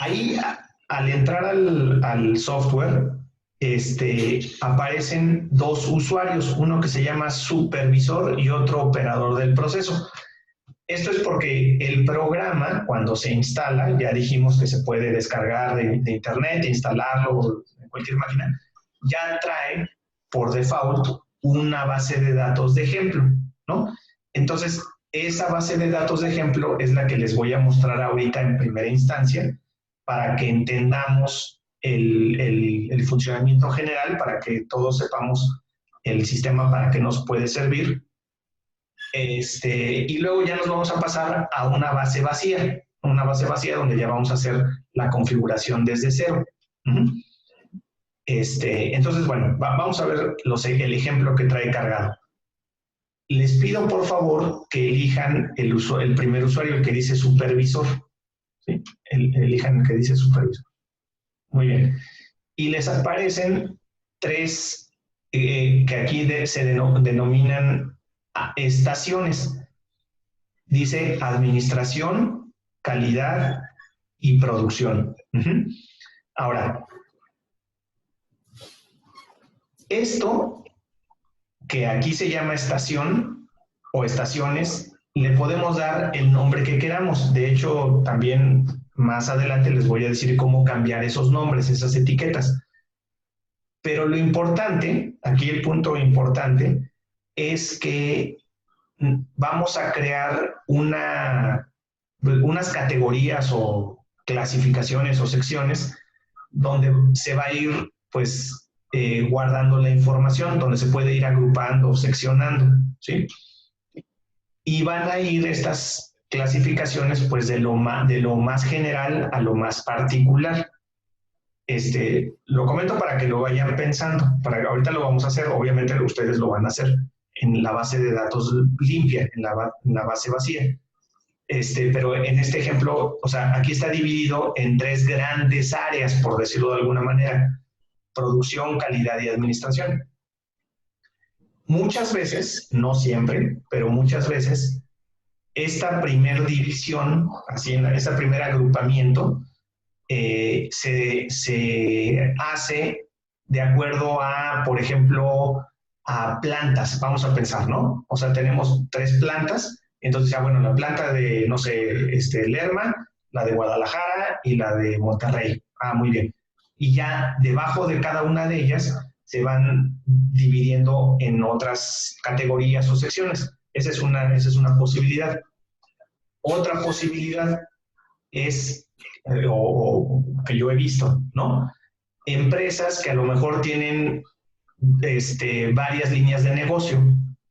Ahí, al entrar al software, aparecen dos usuarios, uno que se llama supervisor y otro operador del proceso. Esto es porque el programa, cuando se instala, ya dijimos que se puede descargar de internet, instalarlo en cualquier máquina, ya trae por default una base de datos de ejemplo, ¿no? Entonces, esa base de datos de ejemplo es la que les voy a mostrar ahorita en primera instancia para que entendamos el funcionamiento general, para que todos sepamos el sistema para qué nos puede servir. Y luego ya nos vamos a pasar a una base vacía donde ya vamos a hacer la configuración desde cero. Entonces, bueno, vamos a ver el ejemplo que trae cargado. Les pido por favor que elijan el primer usuario, el que dice supervisor. ¿Sí? Elijan el que dice supervisor. Muy bien. Y les aparecen tres que aquí se denominan estaciones. Dice administración, calidad y producción. Ahora, esto que aquí se llama estación o estaciones, le podemos dar el nombre que queramos. De hecho, también más adelante les voy a decir cómo cambiar esos nombres, esas etiquetas. Pero lo importante, aquí el punto importante, es que vamos a crear unas categorías o clasificaciones o secciones donde se va a ir, pues, guardando la información, donde se puede ir agrupando o seccionando, ¿sí? Y van a ir estas clasificaciones, pues, de lo más general a lo más particular. Lo comento para que lo vayan pensando. Ahorita lo vamos a hacer, obviamente ustedes lo van a hacer en la base de datos limpia, en la base vacía. Pero en este ejemplo, o sea, aquí está dividido en tres grandes áreas, por decirlo de alguna manera: producción, calidad y administración. Muchas veces, no siempre, pero muchas veces, esta primera división, así en ese primer agrupamiento, se hace de acuerdo a, por ejemplo, a plantas, vamos a pensar, ¿no? O sea, tenemos tres plantas, entonces ya, bueno, la planta de, no sé, Lerma, la de Guadalajara y la de Monterrey. Ah, muy bien. Y ya debajo de cada una de ellas se van dividiendo en otras categorías o secciones. Esa es una posibilidad. Otra posibilidad es, o que yo he visto, ¿no? Empresas que a lo mejor tienen varias líneas de negocio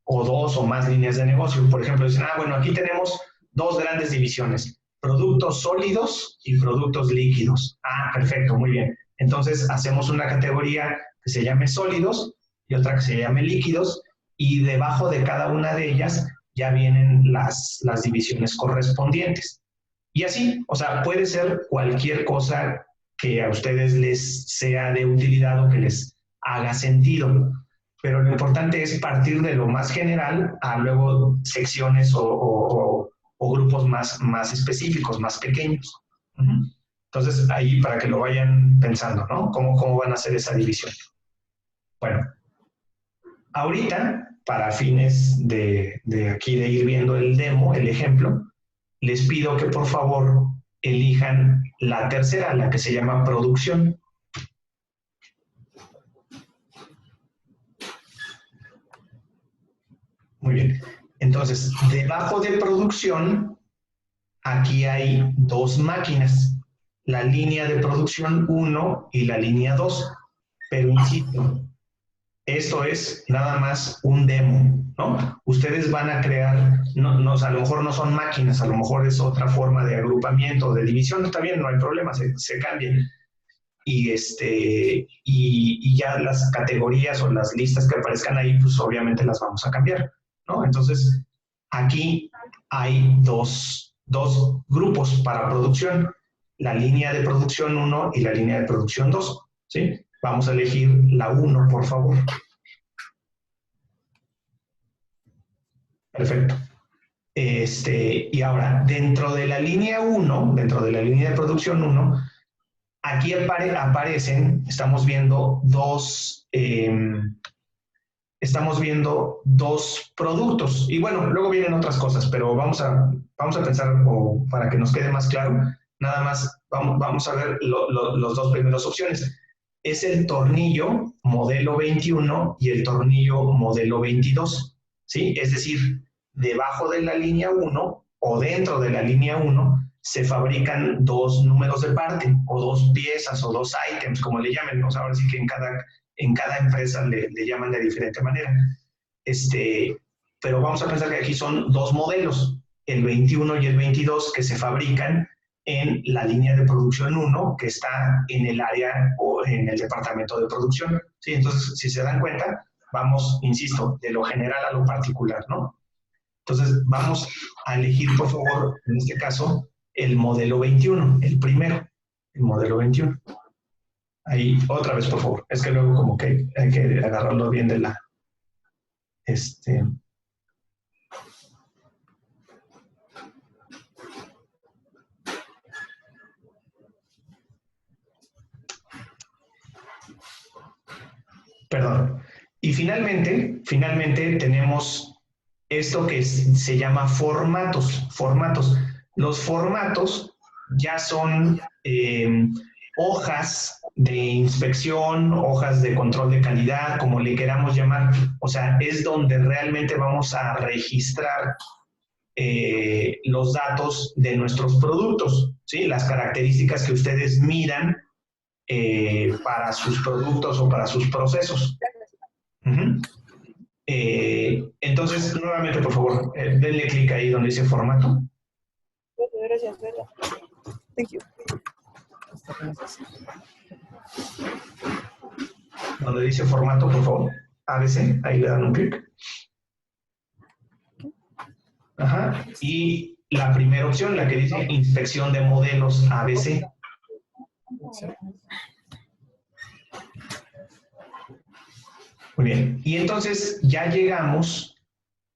o dos o más líneas de negocio. Por ejemplo, dicen, bueno, aquí tenemos dos grandes divisiones: productos sólidos y productos líquidos. Ah, perfecto, muy bien. Entonces hacemos una categoría que se llame sólidos y otra que se llame líquidos, y debajo de cada una de ellas ya vienen las divisiones correspondientes. Y así, o sea, puede ser cualquier cosa que a ustedes les sea de utilidad o que les haga sentido. Pero lo importante es partir de lo más general a luego secciones o grupos más específicos, más pequeños. Entonces, ahí para que lo vayan pensando, ¿no? ¿Cómo van a hacer esa división? Bueno, ahorita, para fines de aquí de ir viendo el demo, el ejemplo, les pido que por favor elijan la tercera, la que se llama producción. Muy bien. Entonces, debajo de producción, aquí hay dos máquinas: la línea de producción 1 y la línea 2. Pero insisto, esto es nada más un demo, ¿no? Ustedes van a crear, a lo mejor no son máquinas, a lo mejor es otra forma de agrupamiento, de división. Está bien, no hay problema, se cambian. Y ya las categorías o las listas que aparezcan ahí, pues obviamente las vamos a cambiar, ¿no? Entonces, aquí hay dos grupos para producción: la línea de producción 1 y la línea de producción 2, ¿sí? Vamos a elegir la 1, por favor. Perfecto. Y ahora, dentro de la línea 1, dentro de la línea de producción 1, aquí aparecen, estamos viendo dos productos. Y bueno, luego vienen otras cosas, pero vamos a pensar, o para que nos quede más claro, nada más vamos a ver los dos primeras opciones. Es el tornillo modelo 21 y el tornillo modelo 22, ¿sí? Es decir, debajo de la línea 1 o dentro de la línea 1 se fabrican dos números de parte, o dos piezas, o dos ítems, como le llamen. O sea, ahora sí que en cada empresa le llaman de diferente manera. Pero vamos a pensar que aquí son dos modelos, el 21 y el 22, que se fabrican en la línea de producción 1, que está en el área o en el departamento de producción. ¿Sí? Entonces, si se dan cuenta, vamos, insisto, de lo general a lo particular, ¿no? Entonces, vamos a elegir, por favor, en este caso, el modelo 21, el primero, el modelo 21. Ahí, otra vez, por favor. Es que luego como que hay que agarrarlo bien de la... Perdón. Y finalmente tenemos esto que se llama formatos. Los formatos ya son hojas de inspección, hojas de control de calidad, como le queramos llamar. O sea, es donde realmente vamos a registrar los datos de nuestros productos, ¿sí? Las características que ustedes miran para sus productos o para sus procesos. Entonces, nuevamente, por favor, denle clic ahí donde dice formato. Gracias. Thank you. Donde dice formato, por favor. ABC, ahí le dan un clic. Ajá. Y la primera opción, la que dice inspección de modelos ABC. Muy bien. Y entonces ya llegamos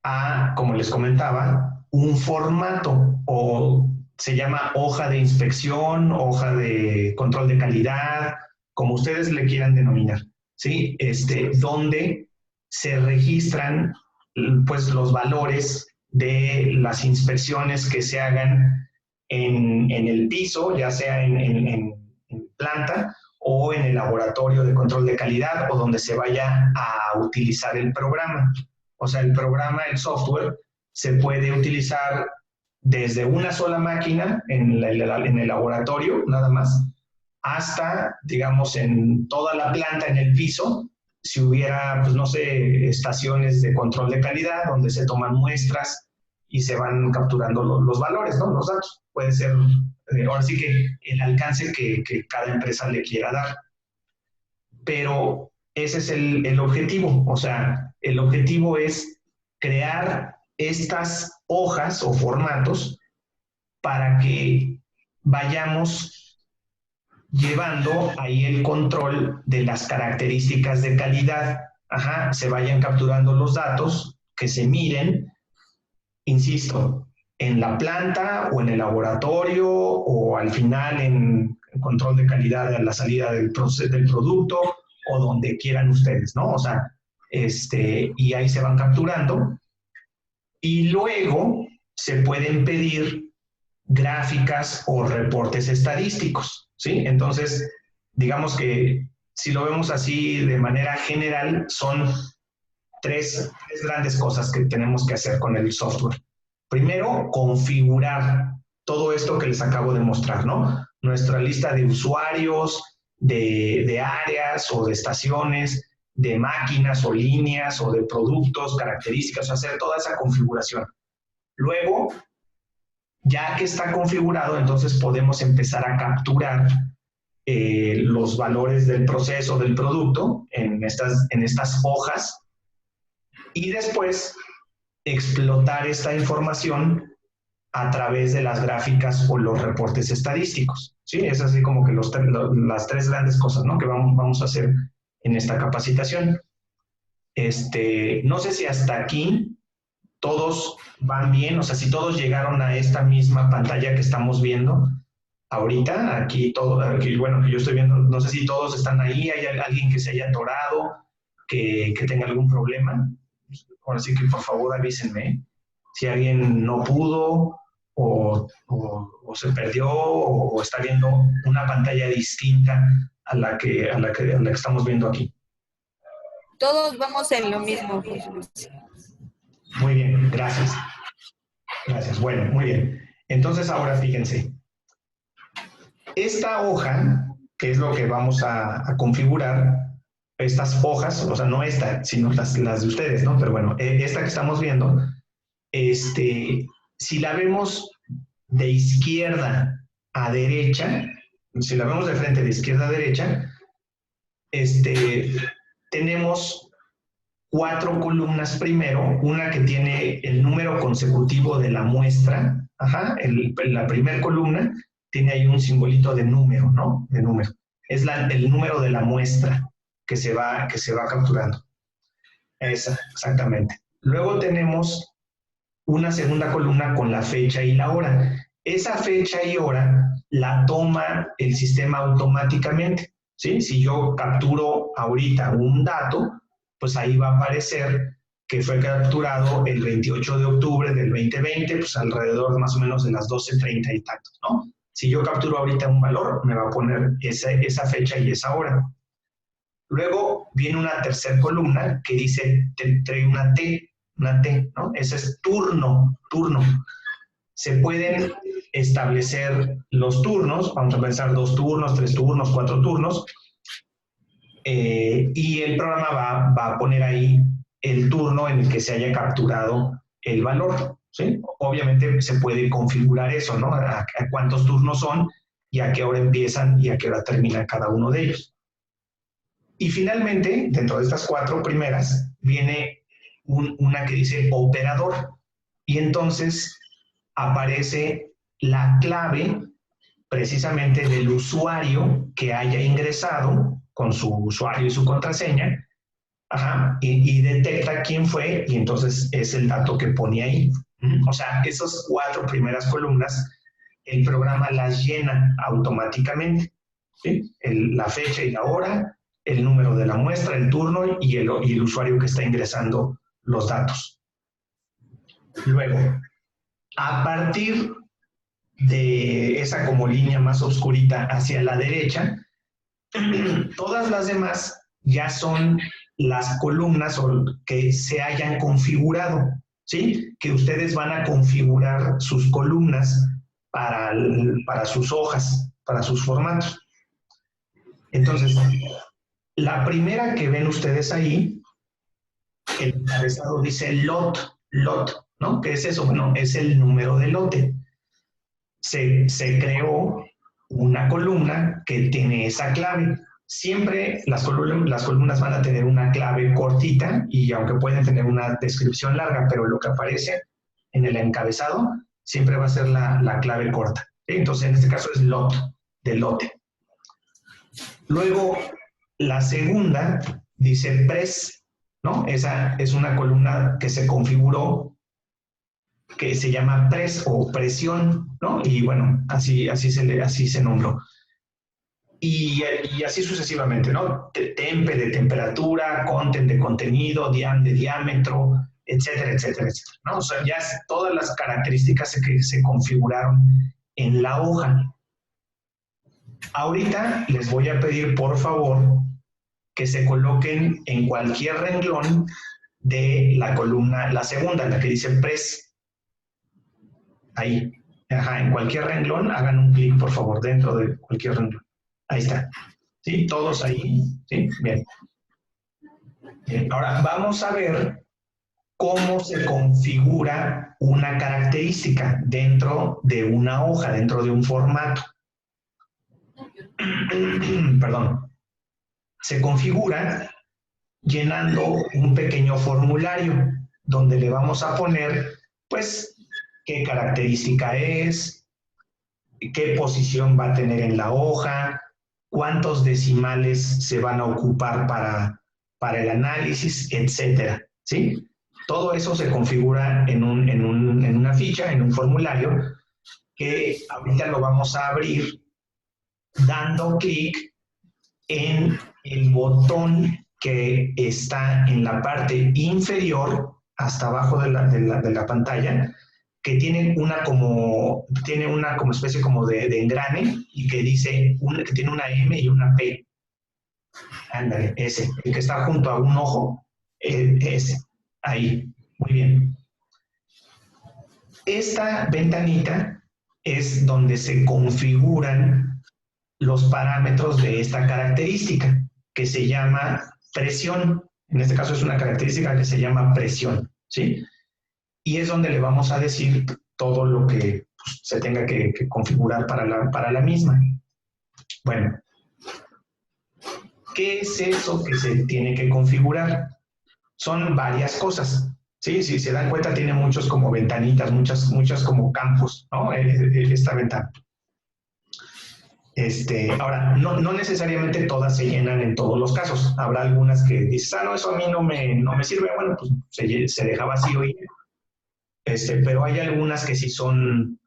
a, como les comentaba, un formato, o se llama hoja de inspección, hoja de control de calidad, como ustedes le quieran denominar, ¿sí? Donde se registran pues los valores de las inspecciones que se hagan en el piso, ya sea en planta o en el laboratorio de control de calidad, o donde se vaya a utilizar el programa. O sea, el programa, el software, se puede utilizar desde una sola máquina en el laboratorio, nada más, hasta, digamos, en toda la planta, en el piso, si hubiera, pues no sé, estaciones de control de calidad donde se toman muestras y se van capturando los valores, ¿no? Los datos. Puede ser, ahora sí que el alcance que cada empresa le quiera dar. Pero ese es el objetivo. O sea, el objetivo es crear estas hojas o formatos para que vayamos llevando ahí el control de las características de calidad. Ajá, se vayan capturando los datos, que se miren, insisto, en la planta o en el laboratorio o al final en control de calidad a la salida del producto o donde quieran ustedes, ¿no? O sea, y ahí se van capturando. Y luego se pueden pedir gráficas o reportes estadísticos, ¿sí? Entonces, digamos que si lo vemos así de manera general, son tres grandes cosas que tenemos que hacer con el software. Primero, configurar todo esto que les acabo de mostrar, ¿no? Nuestra lista de usuarios, de áreas o de estaciones, de máquinas o líneas o de productos, características, hacer toda esa configuración. Luego, ya que está configurado, entonces podemos empezar a capturar los valores del proceso del producto en estas hojas y después explotar esta información a través de las gráficas o los reportes estadísticos. ¿Sí? Es así como que las tres grandes cosas, ¿no?, que vamos a hacer en esta capacitación. No sé si hasta aquí todos van bien, o sea, si todos llegaron a esta misma pantalla que estamos viendo, ahorita, aquí todo, aquí, bueno, que yo estoy viendo, no sé si todos están ahí, hay alguien que se haya atorado, que tenga algún problema. Ahora sí que por favor avísenme si alguien no pudo o se perdió o está viendo una pantalla distinta a la que estamos viendo aquí. Todos vamos en lo mismo, José Luis. Muy bien, gracias. Gracias, bueno, muy bien. Entonces ahora fíjense, esta hoja, que es lo que vamos a configurar, estas hojas, o sea, no esta, sino las de ustedes, ¿no? Pero bueno, esta que estamos viendo, si la vemos de izquierda a derecha, si la vemos de frente de izquierda a derecha, tenemos 4 columnas primero, una que tiene el número consecutivo de la muestra, la primera columna tiene ahí un simbolito de número, ¿no? De número. Es el número de la muestra que se va capturando. Esa, exactamente. Luego tenemos una segunda columna con la fecha y la hora. Esa fecha y hora la toma el sistema automáticamente, ¿sí? Si yo capturo ahorita un dato, pues ahí va a aparecer que fue capturado el 28 de octubre del 2020, pues alrededor más o menos de las 12:30 y tantos, ¿no? Si yo capturo ahorita un valor, me va a poner esa fecha y esa hora. Luego viene una tercera columna que dice, trae una T, ¿no? Ese es turno. Se pueden establecer los turnos, vamos a pensar 2 turnos, 3 turnos, 4 turnos, y el programa va a poner ahí el turno en el que se haya capturado el valor, ¿sí? Obviamente se puede configurar eso, ¿no? A cuántos turnos son y a qué hora empiezan y a qué hora termina cada uno de ellos. Y finalmente, dentro de estas 4 primeras, viene una que dice operador. Y entonces aparece la clave precisamente del usuario que haya ingresado con su usuario y su contraseña, y detecta quién fue, y entonces es el dato que pone ahí. O sea, esas 4 primeras columnas, el programa las llena automáticamente, ¿sí? La fecha y la hora, el número de la muestra, el turno y el usuario que está ingresando los datos. Luego, a partir de esa como línea más oscurita hacia la derecha, todas las demás ya son las columnas que se hayan configurado, ¿sí? Que ustedes van a configurar sus columnas para sus hojas, para sus formatos. Entonces, la primera que ven ustedes ahí, el encabezado dice lot, ¿no? ¿Qué es eso? Bueno, es el número de lote. Se creó una columna que tiene esa clave. Siempre las columnas van a tener una clave cortita y aunque pueden tener una descripción larga, pero lo que aparece en el encabezado siempre va a ser la clave corta, ¿sí? Entonces, en este caso es lot, de lote. Luego, la segunda dice press, ¿no? Esa es una columna que se configuró, que se llama press o presión, ¿no? Y bueno, así se nombró. Y así sucesivamente, ¿no? Tempe de temperatura, content de contenido, diam de diámetro, etcétera, etcétera, etcétera, ¿no? O sea, ya todas las características que se configuraron en la hoja. Ahorita les voy a pedir, por favor, que se coloquen en cualquier renglón de la columna, la segunda, la que dice press. Ahí. En cualquier renglón, hagan un clic, por favor, dentro de cualquier renglón. Ahí está. ¿Sí? Todos ahí. ¿Sí? Bien. Bien. Ahora vamos a ver cómo se configura una característica dentro de una hoja, dentro de un formato. Perdón. Se configura llenando un pequeño formulario donde le vamos a poner, pues, qué característica es, qué posición va a tener en la hoja, cuántos decimales se van a ocupar para el análisis, etcétera, ¿sí? Todo eso se configura en una ficha, en un formulario, que ahorita lo vamos a abrir dando clic en el botón que está en la parte inferior, hasta abajo de la pantalla, que tiene una como especie como de engrane y que dice, que tiene una M y una P. Ándale, ese, el que está junto a un ojo, ese, ahí, muy bien. Esta ventanita es donde se configuran los parámetros de esta característica, que se llama presión. En este caso es una característica que se llama presión, ¿sí? Y es donde le vamos a decir todo lo que pues, se tenga que configurar para la misma. Bueno, ¿qué es eso que se tiene que configurar? Son varias cosas, ¿sí? Si se dan cuenta, tiene muchos como ventanitas, muchas como campos, ¿no? Esta ventana. Ahora, no necesariamente todas se llenan en todos los casos. Habrá algunas que dices, no, eso a mí no me sirve. Bueno, pues se deja vacío y pero hay algunas que sí son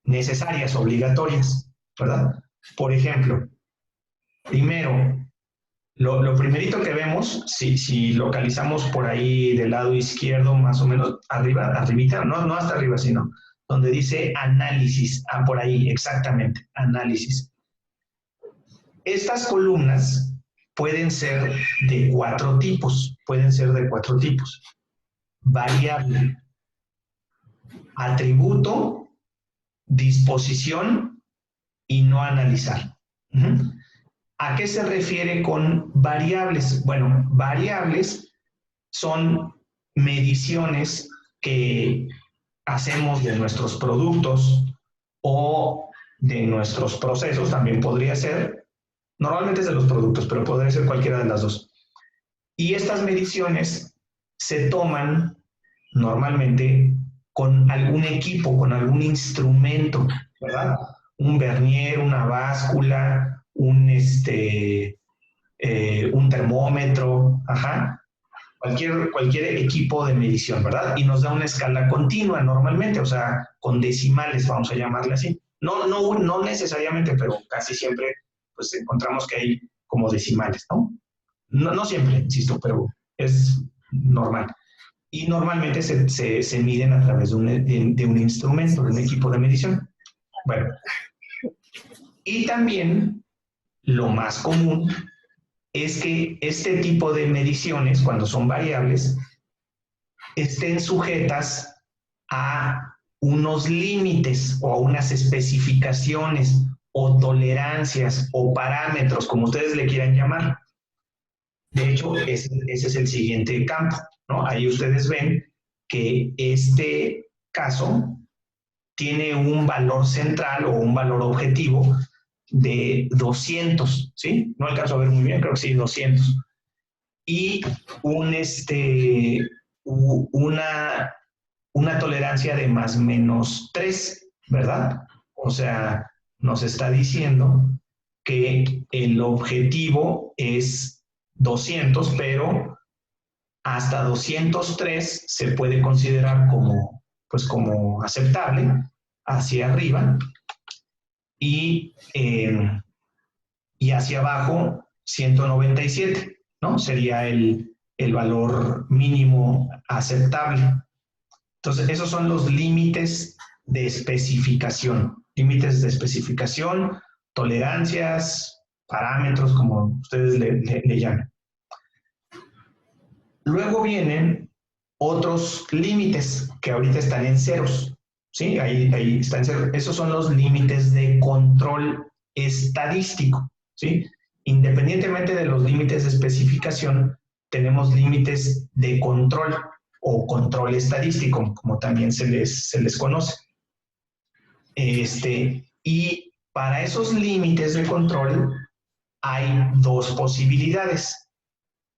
necesarias, obligatorias, ¿verdad? Por ejemplo, primero, lo primerito que vemos, si localizamos por ahí del lado izquierdo, más o menos arribita, no hasta arriba, sino donde dice análisis, por ahí, exactamente, análisis. Estas columnas pueden ser de cuatro tipos, variable, atributo, disposición y no analizar. ¿A qué se refiere con variables? Bueno, variables son mediciones que hacemos de nuestros productos o de nuestros procesos, también podría ser, normalmente es de los productos, pero podría ser cualquiera de las dos. Y estas mediciones se toman normalmente con algún equipo, con algún instrumento, ¿verdad? Un vernier, una báscula, un termómetro, cualquier equipo de medición, ¿verdad? Y nos da una escala continua normalmente, o sea, con decimales, vamos a llamarle así. No necesariamente, pero casi siempre pues encontramos que hay como decimales, ¿no? No siempre, insisto, pero es normal. Y normalmente se miden a través de un instrumento, de un equipo de medición. Bueno, y también lo más común es que este tipo de mediciones, cuando son variables, estén sujetas a unos límites o a unas especificaciones o tolerancias o parámetros, como ustedes le quieran llamar. De hecho, ese es el siguiente campo, ¿no? Ahí ustedes ven que este caso tiene un valor central o un valor objetivo de 200, ¿sí? No alcanzo a ver muy bien, creo que sí, 200. Y una tolerancia de más o menos 3, ¿verdad? O sea, nos está diciendo que el objetivo es 200, pero hasta 203 se puede considerar como aceptable hacia arriba y hacia abajo 197, ¿no? Sería el valor mínimo aceptable. Entonces, esos son los límites de especificación. Límites de especificación, tolerancias, parámetros, como ustedes le llaman. Luego vienen otros límites que ahorita están en ceros. ¿Sí? Ahí están en ceros. Esos son los límites de control estadístico. ¿Sí? Independientemente de los límites de especificación, tenemos límites de control o control estadístico, como también se les conoce. Y para esos límites de control hay dos posibilidades,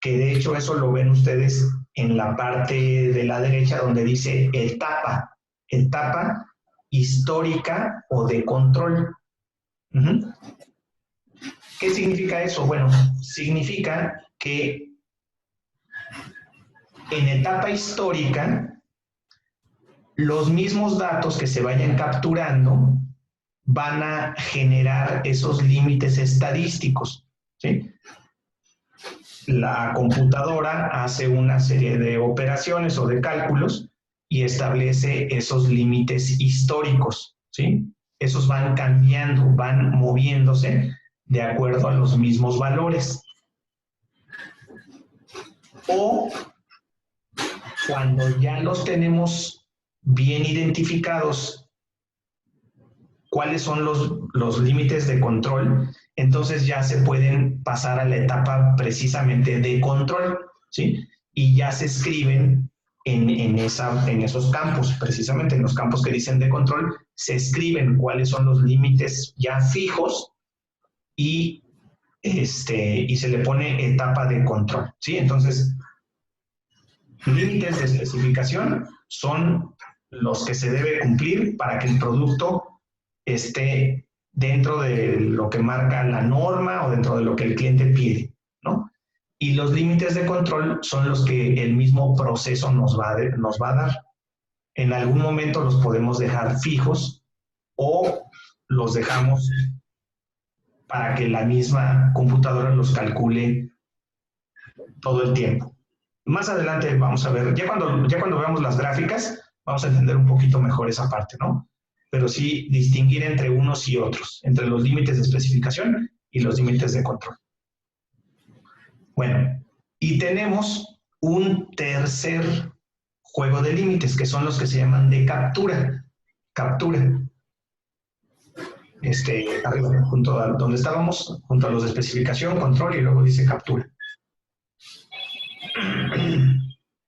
que de hecho eso lo ven ustedes en la parte de la derecha donde dice etapa histórica o de control. ¿Qué significa eso? Bueno, significa que en etapa histórica, los mismos datos que se vayan capturando van a generar esos límites estadísticos, ¿sí? La computadora hace una serie de operaciones o de cálculos y establece esos límites históricos, ¿sí? Esos van cambiando, van moviéndose de acuerdo a los mismos valores. O cuando ya los tenemos bien identificados, cuáles son los límites de control, entonces ya se pueden pasar a la etapa precisamente de control, ¿sí? Y ya se escriben en esos campos, precisamente en los campos que dicen de control, se escriben cuáles son los límites ya fijos y se le pone etapa de control, ¿sí? Entonces, límites de especificación son los que se debe cumplir para que el producto esté dentro de lo que marca la norma o dentro de lo que el cliente pide, ¿no? Y los límites de control son los que el mismo proceso nos va a dar. En algún momento los podemos dejar fijos o los dejamos para que la misma computadora los calcule todo el tiempo. Más adelante vamos a ver, ya cuando veamos las gráficas, vamos a entender un poquito mejor esa parte, ¿no? Pero sí distinguir entre unos y otros, entre los límites de especificación y los límites de control. Bueno, y tenemos un tercer juego de límites, que son los que se llaman de captura. Captura. Arriba, junto a donde estábamos, junto a los de especificación, control, y luego dice captura.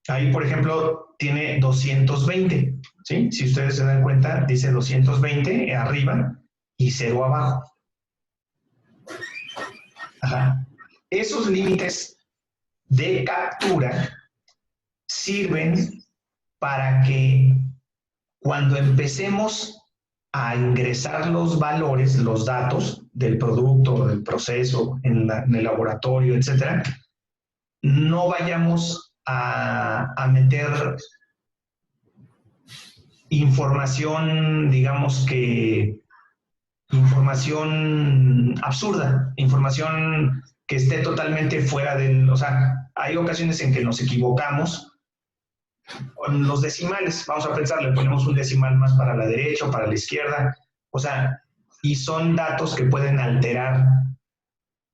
Ahí, por ejemplo, tiene 220, ¿sí? Si ustedes se dan cuenta, dice 220 arriba y 0 abajo. Ajá. Esos límites de captura sirven para que cuando empecemos a ingresar los valores, los datos del producto, del proceso, en el laboratorio, etcétera, no vayamos a meter información, digamos que información absurda, información que esté totalmente fuera del... O sea, hay ocasiones en que nos equivocamos con los decimales. Vamos a pensar, le ponemos un decimal más para la derecha o para la izquierda. O sea, y son datos que pueden alterar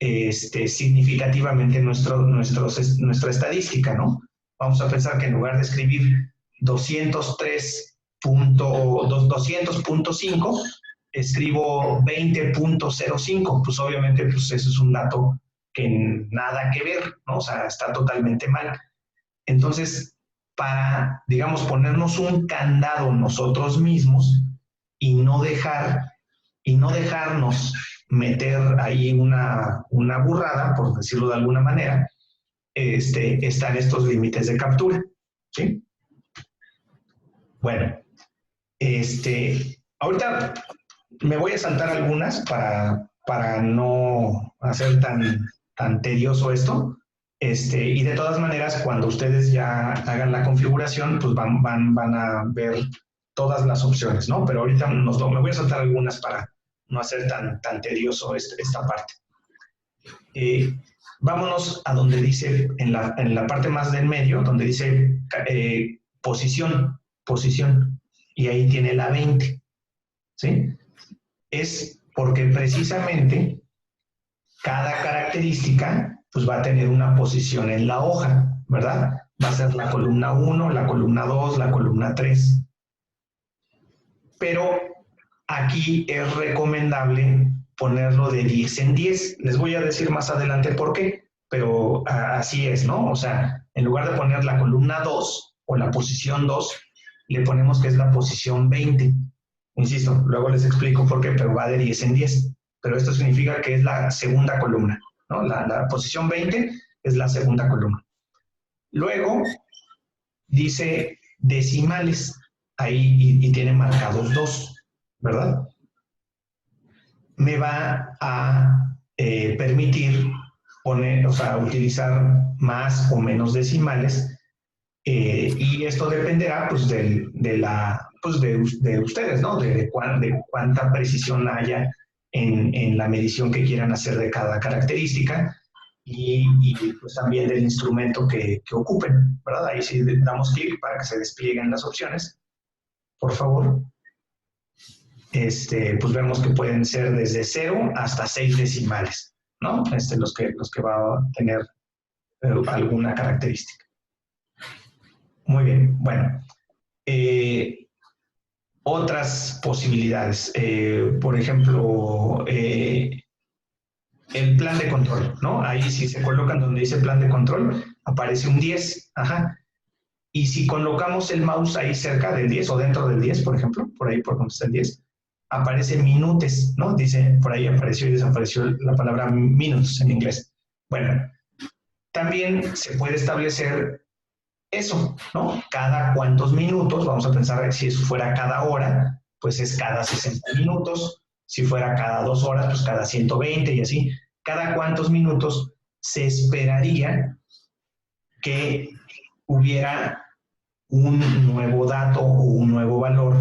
significativamente nuestra estadística, ¿no? Vamos a pensar que en lugar de escribir 200.5, escribo 20.05, pues obviamente pues eso es un dato que nada que ver, ¿no? O sea, está totalmente mal. Entonces, para, digamos, ponernos un candado nosotros mismos y no dejarnos meter ahí una burrada, por decirlo de alguna manera, están estos límites de captura, ¿sí? Bueno, ahorita me voy a saltar algunas para no hacer tan tedioso esto. Y de todas maneras, cuando ustedes ya hagan la configuración, pues van a ver todas las opciones, ¿no? Pero ahorita me voy a saltar algunas para no hacer tan tedioso esta parte. Vámonos a donde dice, en la parte más del medio, donde dice posición, y ahí tiene la 20, ¿sí? Es porque precisamente cada característica pues va a tener una posición en la hoja, ¿verdad? Va a ser la columna 1, la columna 2, la columna 3. Pero aquí es recomendable ponerlo de 10 en 10. Les voy a decir más adelante por qué, pero así es, ¿no? O sea, en lugar de poner la columna 2 o la posición 2, le ponemos que es la posición 20. Insisto, luego les explico por qué, pero va de 10 en 10. Pero esto significa que es la segunda columna, ¿no? La posición 20 es la segunda columna. Luego dice decimales, ahí y tiene marcados 2, ¿verdad? Me va a permitir utilizar más o menos decimales, y esto dependerá pues, de la pues de ustedes, ¿no? De cuánta precisión haya en la medición que quieran hacer de cada característica y pues también del instrumento que ocupen, ¿verdad? Ahí sí damos clic para que se desplieguen las opciones, por favor. Pues vemos que pueden ser desde 0 hasta 6 decimales, ¿no? Los que va a tener alguna característica. Muy bien, bueno. Otras posibilidades, por ejemplo, el plan de control, ¿no? Ahí si se colocan donde dice plan de control, aparece un 10, ajá. Y si colocamos el mouse ahí cerca del 10 o dentro del 10, por ejemplo, por ahí por donde está el 10, aparece minutes, ¿no? Dice, por ahí apareció y desapareció la palabra minutes en inglés. Bueno, también se puede establecer eso, ¿no? Cada cuántos minutos, vamos a pensar si eso fuera cada hora, pues es cada 60 minutos, si fuera cada 2 horas, pues cada 120 y así. Cada cuántos minutos se esperaría que hubiera un nuevo dato o un nuevo valor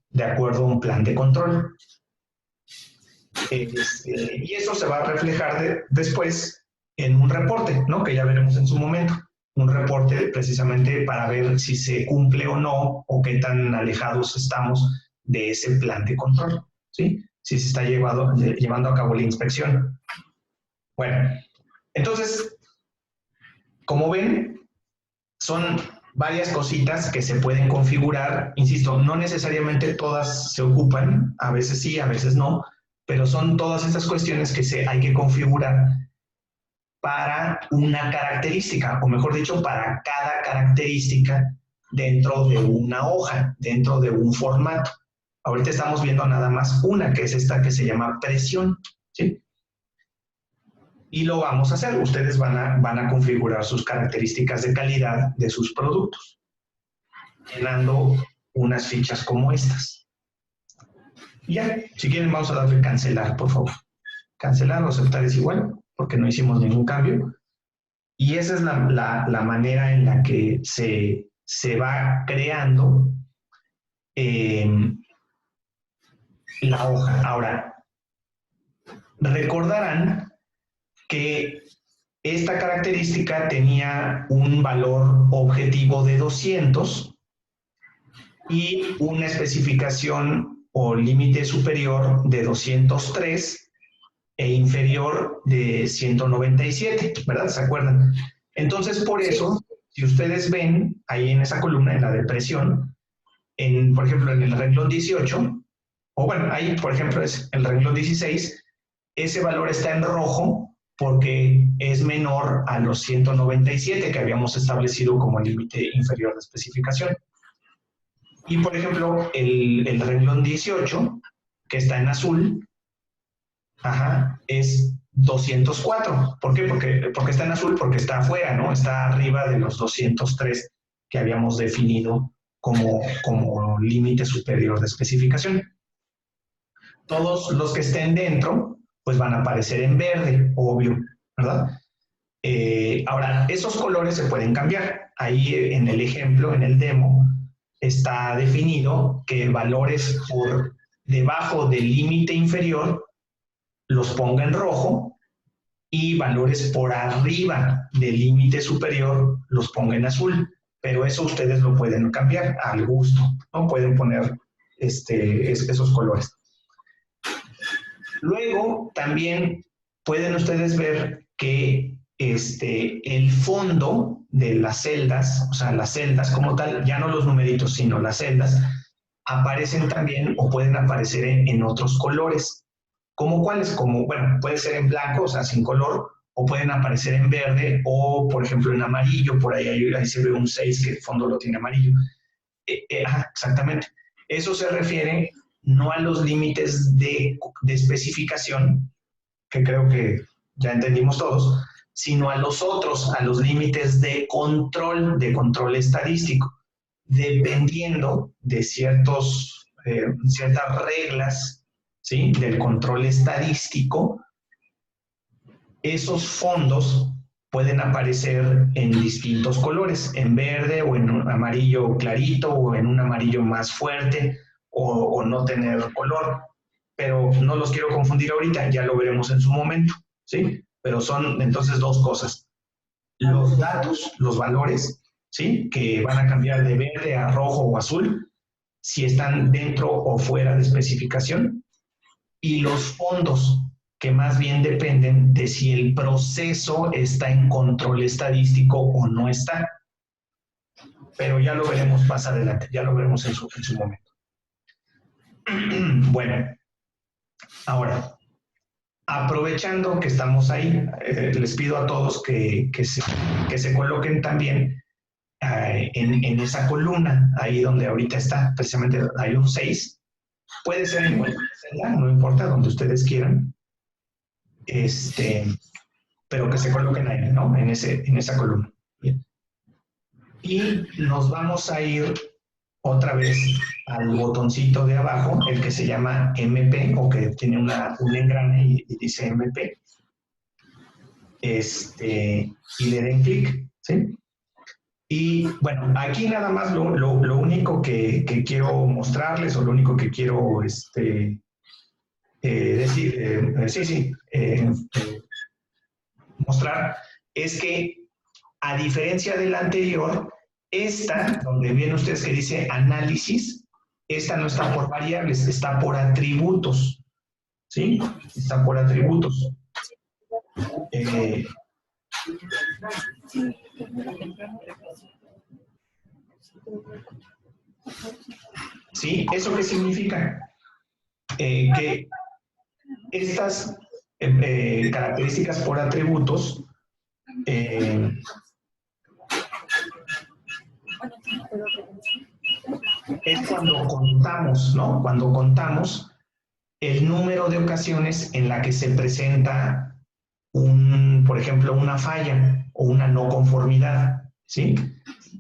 de acuerdo a un plan de control. Y eso se va a reflejar después en un reporte, ¿no? Que ya veremos en su momento. Un reporte precisamente para ver si se cumple o no, o qué tan alejados estamos de ese plan de control, ¿sí? Si se está llevando a cabo la inspección. Bueno, entonces, como ven, son varias cositas que se pueden configurar. Insisto, no necesariamente todas se ocupan, a veces sí, a veces no, pero son todas estas cuestiones que hay que configurar para una característica, o mejor dicho, para cada característica dentro de una hoja, dentro de un formato. Ahorita estamos viendo nada más una, que es esta que se llama presión, ¿sí? Y lo vamos a hacer. Ustedes van a configurar sus características de calidad de sus productos, llenando unas fichas como estas. Y ya, si quieren vamos a darle cancelar, por favor. Cancelar o aceptar es igual, porque no hicimos ningún cambio. Y esa es la manera en la que se va creando la hoja. Ahora, recordarán que esta característica tenía un valor objetivo de 200 y una especificación o límite superior de 203 e inferior de 197, ¿verdad? ¿Se acuerdan? Entonces, por eso, si ustedes ven ahí en esa columna, en la de presión, por ejemplo, en el renglón 18, o bueno, ahí, por ejemplo, es el renglón 16, ese valor está en rojo porque es menor a los 197 que habíamos establecido como límite inferior de especificación. Y, por ejemplo, el renglón 18, que está en azul, es 204. ¿Por qué? Porque está en azul, porque está afuera, ¿no? Está arriba de los 203 que habíamos definido como límite superior de especificación. Todos los que estén dentro, pues van a aparecer en verde, obvio, ¿verdad? Ahora, esos colores se pueden cambiar. Ahí en el ejemplo, en el demo, está definido que valores por debajo del límite inferior los ponga en rojo y valores por arriba del límite superior los ponga en azul. Pero eso ustedes lo pueden cambiar al gusto, ¿no? Pueden poner esos colores. Luego, también pueden ustedes ver que el fondo de las celdas, o sea, las celdas como tal, ya no los numeritos, sino las celdas, aparecen también o pueden aparecer en otros colores. ¿Cómo cuáles? Como, bueno, puede ser en blanco, o sea, sin color, o pueden aparecer en verde, o, por ejemplo, en amarillo, por ahí se ve un 6 que el fondo lo tiene amarillo. Exactamente. Eso se refiere no a los límites de especificación, que creo que ya entendimos todos, sino a los otros, a los límites de control estadístico, dependiendo de ciertas reglas, ¿sí?, del control estadístico. Esos fondos pueden aparecer en distintos colores, en verde o en un amarillo clarito o en un amarillo más fuerte o no tener color. Pero no los quiero confundir ahorita, ya lo veremos en su momento, ¿sí? Pero son entonces dos cosas. Los datos, los valores, ¿sí? Que van a cambiar de verde a rojo o azul, si están dentro o fuera de especificación. Y los fondos, que más bien dependen de si el proceso está en control estadístico o no está. Pero ya lo veremos más adelante, ya lo veremos en su momento. Bueno, ahora, aprovechando que estamos ahí, les pido a todos que se coloquen también en esa columna, ahí donde ahorita está, precisamente hay un 6. Puede ser en cualquier celda, no importa, donde ustedes quieran. Pero que se coloquen ahí, ¿no? En esa columna. Bien. Y nos vamos a ir otra vez al botoncito de abajo, el que se llama MP, o que tiene un engrane y dice MP. Y le den clic, ¿sí? Y bueno, aquí nada más lo único que quiero mostrarles, o lo único que quiero mostrar, es que a diferencia de la anterior, esta, donde ven ustedes que dice análisis, esta no está por variables, está por atributos, ¿sí? Está por atributos. ¿Sí? ¿Eso qué significa? Que estas características por atributos es cuando contamos, ¿no? Cuando contamos el número de ocasiones en la que se presenta por ejemplo, una falla o una no conformidad, ¿sí?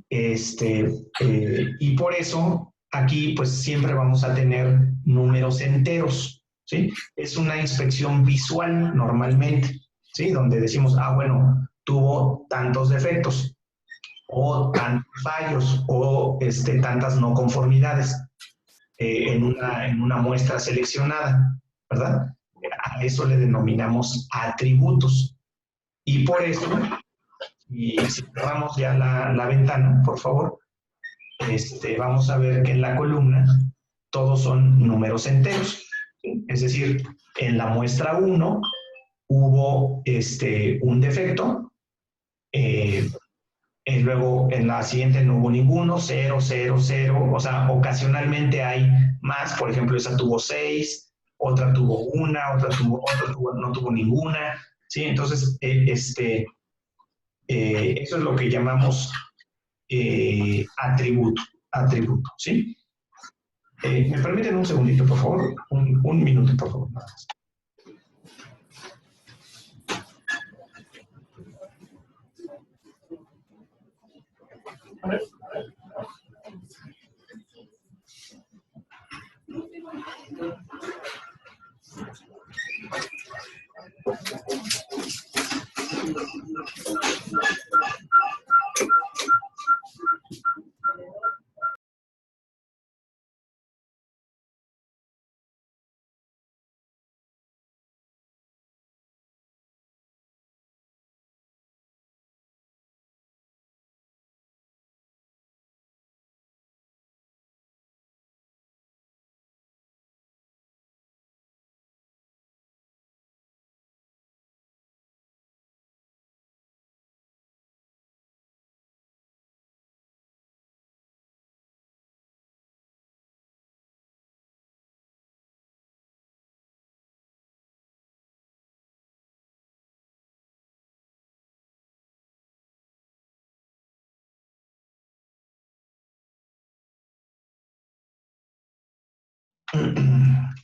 Y por eso aquí pues siempre vamos a tener números enteros, ¿sí? Es una inspección visual normalmente, ¿sí? Donde decimos, bueno, tuvo tantos defectos o tantos fallos o tantas no conformidades en una muestra seleccionada, ¿verdad? A eso le denominamos atributos. Y por eso, y si cerramos ya la ventana, por favor, vamos a ver que en la columna todos son números enteros. ¿Sí? Es decir, en la muestra 1 hubo un defecto, y luego en la siguiente no hubo ninguno, 0, 0, 0, o sea, ocasionalmente hay más, por ejemplo, esa tuvo 6, otra tuvo una, otra no tuvo ninguna, ¿sí? Entonces, eso es lo que llamamos atributo, ¿sí? ¿Me permiten un segundito, por favor? Un minuto, por favor, nada más. A ver.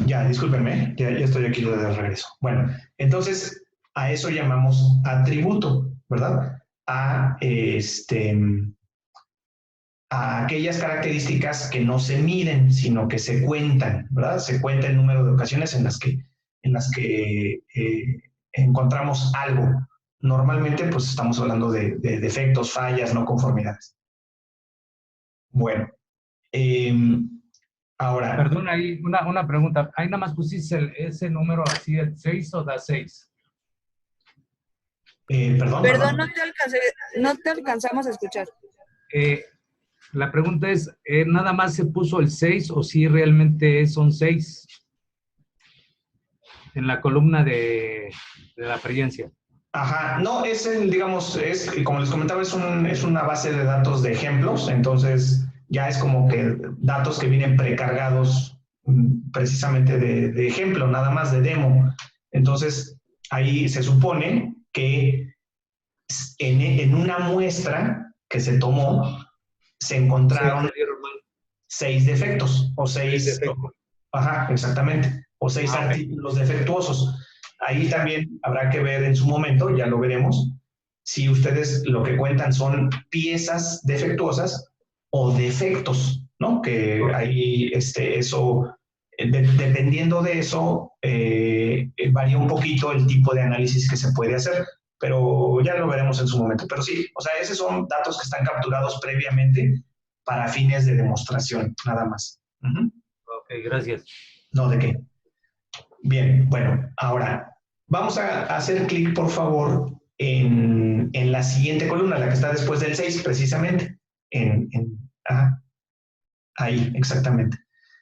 Ya, discúlpenme, ya estoy aquí de regreso. Bueno, entonces a eso llamamos atributo, ¿verdad? A aquellas características que no se miden, sino que se cuentan, ¿verdad? Se cuenta el número de ocasiones en las que encontramos algo, Normalmente, pues estamos hablando de defectos, fallas, no conformidades. Bueno, ahora... Perdón, ahí una pregunta. Ahí nada más pusiste ese número así, el 6 o da 6. Perdón, Perdón, perdón. no te alcanzamos a escuchar. La pregunta es, ¿nada más se puso el 6 o si realmente son 6 en la columna de la apariencia? Ajá, no, es el, digamos, es, como les comentaba, es una base de datos de ejemplos, entonces ya es como que datos que vienen precargados precisamente de ejemplo, nada más de demo. Entonces, ahí se supone que en una muestra que se tomó, se encontraron 6 defectos o 6, ajá, exactamente, o 6 artículos defectuosos. Ahí también habrá que ver en su momento, ya lo veremos, si ustedes lo que cuentan son piezas defectuosas o defectos, ¿no? Que ahí eso, dependiendo de eso, varía un poquito el tipo de análisis que se puede hacer, pero ya lo veremos en su momento. Pero sí, o sea, esos son datos que están capturados previamente para fines de demostración, nada más. Ok, gracias. No, ¿de qué? Bien, bueno, ahora vamos a hacer clic, por favor, en la siguiente columna, la que está después del 6, precisamente. Ahí, exactamente.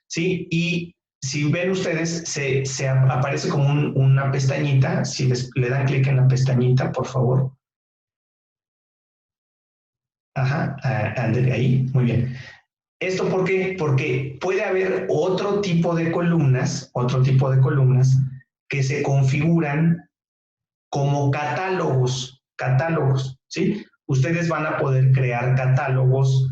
¿Sí? Y si ven ustedes, se aparece como una pestañita. Si le dan clic en la pestañita, por favor. Ajá, ahí, muy bien. ¿Esto por qué? Porque puede haber otro tipo de columnas que se configuran como catálogos, ¿sí? Ustedes van a poder crear catálogos,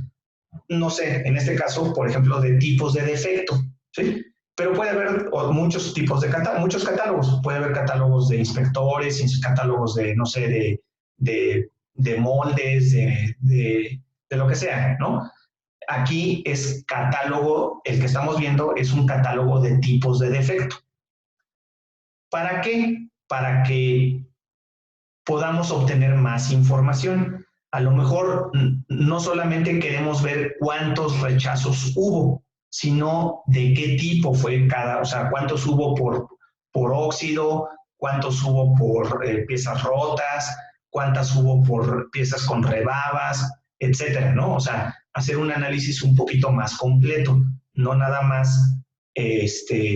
no sé, en este caso, por ejemplo, de tipos de defecto, ¿sí? Pero puede haber muchos tipos de catálogos, muchos catálogos. Puede haber catálogos de inspectores, catálogos de, no sé, de moldes, de lo que sea, ¿no? Aquí es catálogo, el que estamos viendo es un catálogo de tipos de defecto. ¿Para qué? Para que podamos obtener más información. A lo mejor no solamente queremos ver cuántos rechazos hubo, sino de qué tipo fue cada, o sea, cuántos hubo por óxido, cuántos hubo por piezas rotas, cuántas hubo por piezas con rebabas, etcétera, ¿no? O sea, hacer un análisis un poquito más completo, no nada más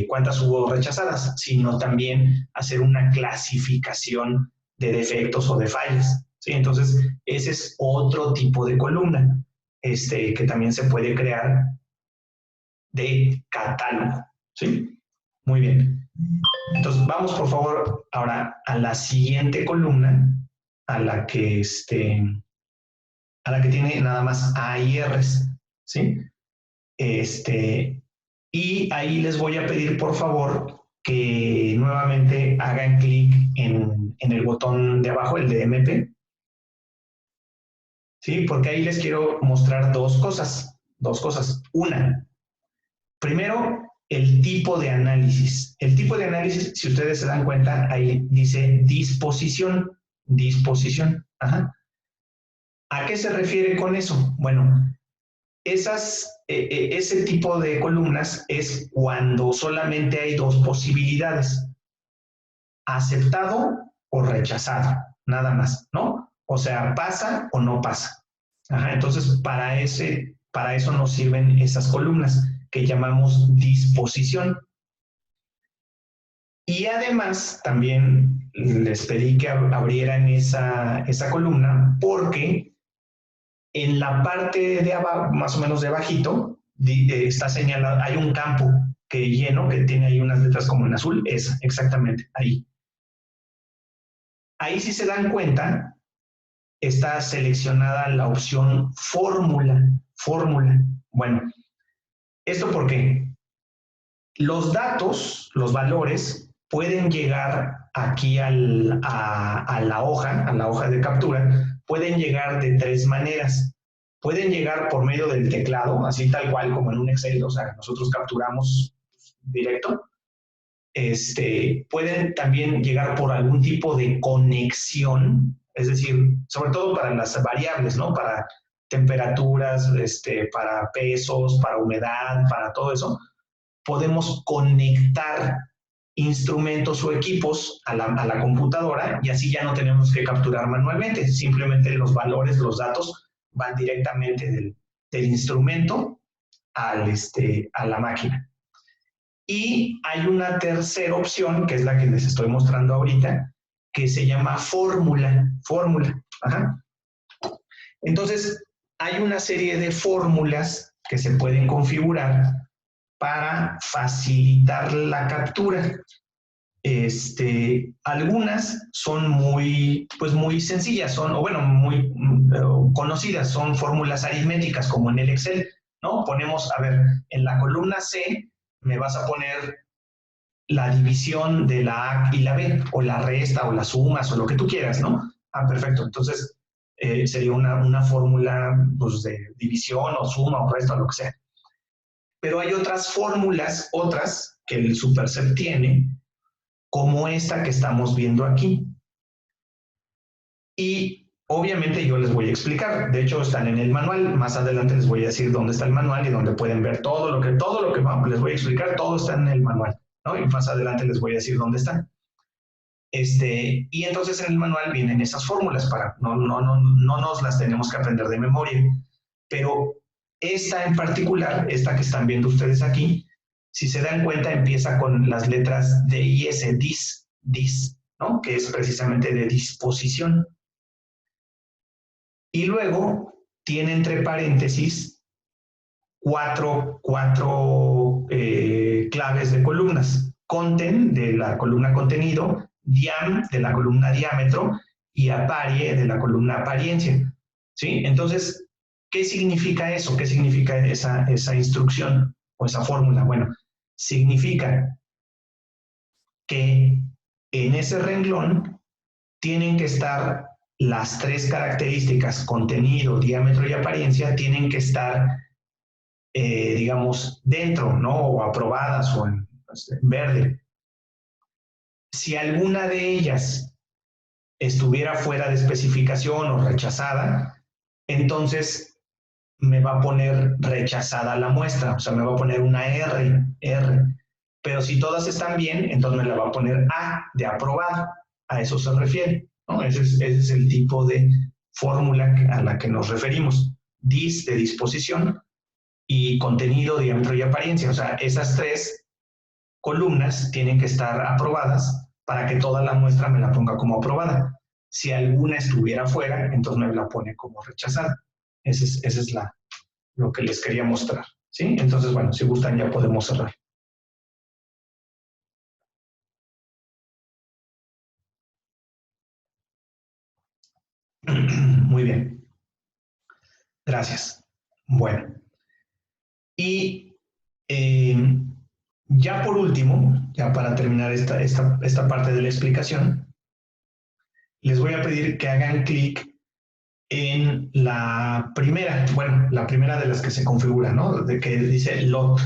cuántas hubo rechazadas, sino también hacer una clasificación de defectos o de fallas, ¿sí? Entonces, ese es otro tipo de columna que también se puede crear de catálogo, ¿sí? Muy bien. Entonces, vamos por favor ahora a la siguiente columna, a la que tiene nada más AIRs, ¿sí? Y ahí les voy a pedir por favor que nuevamente hagan clic en el botón de abajo, el de MP, ¿sí? Porque ahí les quiero mostrar dos cosas. Una, primero, el tipo de análisis. El tipo de análisis, si ustedes se dan cuenta, ahí dice disposición. Ajá. ¿A qué se refiere con eso? Bueno, ese tipo de columnas es cuando solamente hay dos posibilidades, aceptado o rechazado, nada más, ¿no? O sea, pasa o no pasa. Ajá, entonces, para eso nos sirven esas columnas que llamamos disposición. Y además, también les pedí que abrieran esa columna porque en la parte de abajo, más o menos de abajito, está señalado, hay un campo que lleno, que tiene ahí unas letras como en azul, es exactamente ahí. Ahí si se dan cuenta, está seleccionada la opción fórmula. Bueno, ¿esto por qué? Los datos, los valores, pueden llegar aquí a la hoja de captura, pueden llegar de tres maneras. Pueden llegar por medio del teclado, así tal cual como en un Excel, o sea, nosotros capturamos directo. Pueden también llegar por algún tipo de conexión, Es decir, sobre todo para las variables, ¿no? Para temperaturas, para pesos, para humedad, para todo eso, podemos conectar instrumentos o equipos a la computadora y así ya no tenemos que capturar manualmente, simplemente los valores, los datos van directamente del instrumento a la máquina. Y hay una tercera opción, que es la que les estoy mostrando ahorita, que se llama fórmula. Ajá. Entonces, hay una serie de fórmulas que se pueden configurar para facilitar la captura. Algunas son muy sencillas, muy conocidas, son fórmulas aritméticas como en el Excel, ¿no? Ponemos, a ver, en la columna C me vas a poner la división de la A y la B, o la resta, o las sumas, o lo que tú quieras, ¿no? Ah, perfecto. Entonces, sería una fórmula pues, de división, o suma, o resta, o lo que sea. Pero hay otras fórmulas, que el Superset tiene, como esta que estamos viendo aquí. Y obviamente yo les voy a explicar, de hecho están en el manual, más adelante les voy a decir dónde está el manual y dónde pueden ver todo lo que les voy a explicar, todo está en el manual, ¿no? Y más adelante les voy a decir dónde están. Y entonces en el manual vienen esas fórmulas para, no nos las tenemos que aprender de memoria, pero esta en particular, esta que están viendo ustedes aquí, si se dan cuenta empieza con las letras D y S, dis, ¿no? Que es precisamente de disposición. Y luego tiene entre paréntesis cuatro claves de columnas. Conten de la columna contenido, diam de la columna diámetro y aparie de la columna apariencia. ¿Sí? Entonces, ¿qué significa eso? ¿Qué significa esa instrucción o esa fórmula? Bueno, significa que en ese renglón tienen que estar las tres características, contenido, diámetro y apariencia, tienen que estar, digamos, dentro, ¿no? O aprobadas o en verde. Si alguna de ellas estuviera fuera de especificación o rechazada, entonces me va a poner rechazada la muestra, o sea, me va a poner una R. Pero si todas están bien, entonces me la va a poner A de aprobado. A eso se refiere, ¿no? Ese es el tipo de fórmula a la que nos referimos. Dis de disposición y contenido, diámetro y apariencia. O sea, esas tres columnas tienen que estar aprobadas para que toda la muestra me la ponga como aprobada. Si alguna estuviera fuera, entonces me la pone como rechazada. Ese es lo que les quería mostrar, ¿sí? Entonces, bueno, si gustan ya podemos cerrar. Muy bien. Gracias. Bueno. Y ya por último, ya para terminar esta parte de la explicación, les voy a pedir que hagan clic en la primera de las que se configura, ¿no? De que dice lot,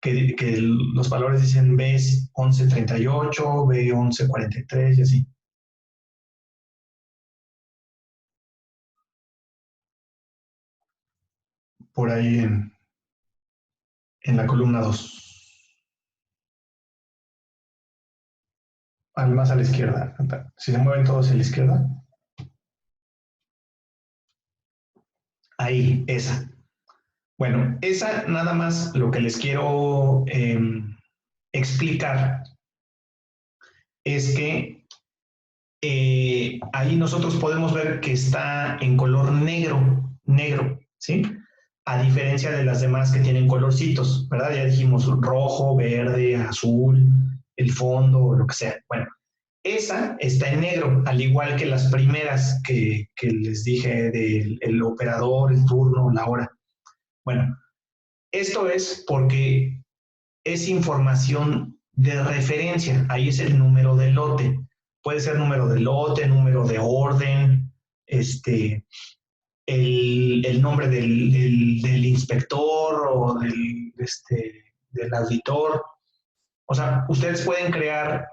que los valores dicen B1138, B1143 y así. Por ahí en la columna 2. Más a la izquierda. Si se mueven todos a la izquierda. Ahí, esa. Bueno, esa nada más lo que les quiero explicar es que ahí nosotros podemos ver que está en color negro, ¿sí? A diferencia de las demás que tienen colorcitos, ¿verdad? Ya dijimos rojo, verde, azul, el fondo, lo que sea. Bueno, esa está en negro, al igual que las primeras que les dije del operador, el turno, la hora. Bueno, esto es porque es información de referencia, ahí es el número de lote. Puede ser número de lote, número de orden, el nombre del inspector o del auditor. O sea, ustedes pueden crear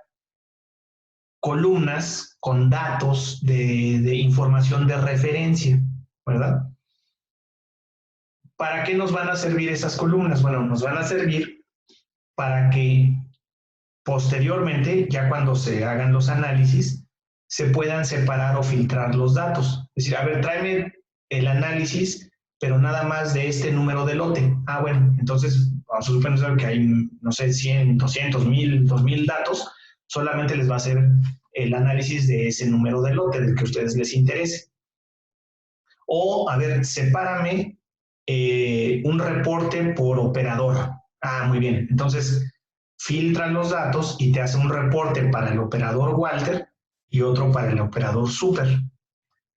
columnas con datos de información de referencia, ¿verdad? ¿Para qué nos van a servir esas columnas? Bueno, nos van a servir para que posteriormente, ya cuando se hagan los análisis, se puedan separar o filtrar los datos. Es decir, a ver, tráeme el análisis, pero nada más de este número de lote. Ah, bueno, entonces vamos a suponer que hay, no sé, 100, 200, 1000, 2000 datos, solamente les va a hacer el análisis de ese número de lote, del que a ustedes les interese. O, a ver, sepárame un reporte por operador. Ah, muy bien. Entonces, filtran los datos y te hace un reporte para el operador Walter y otro para el operador Super.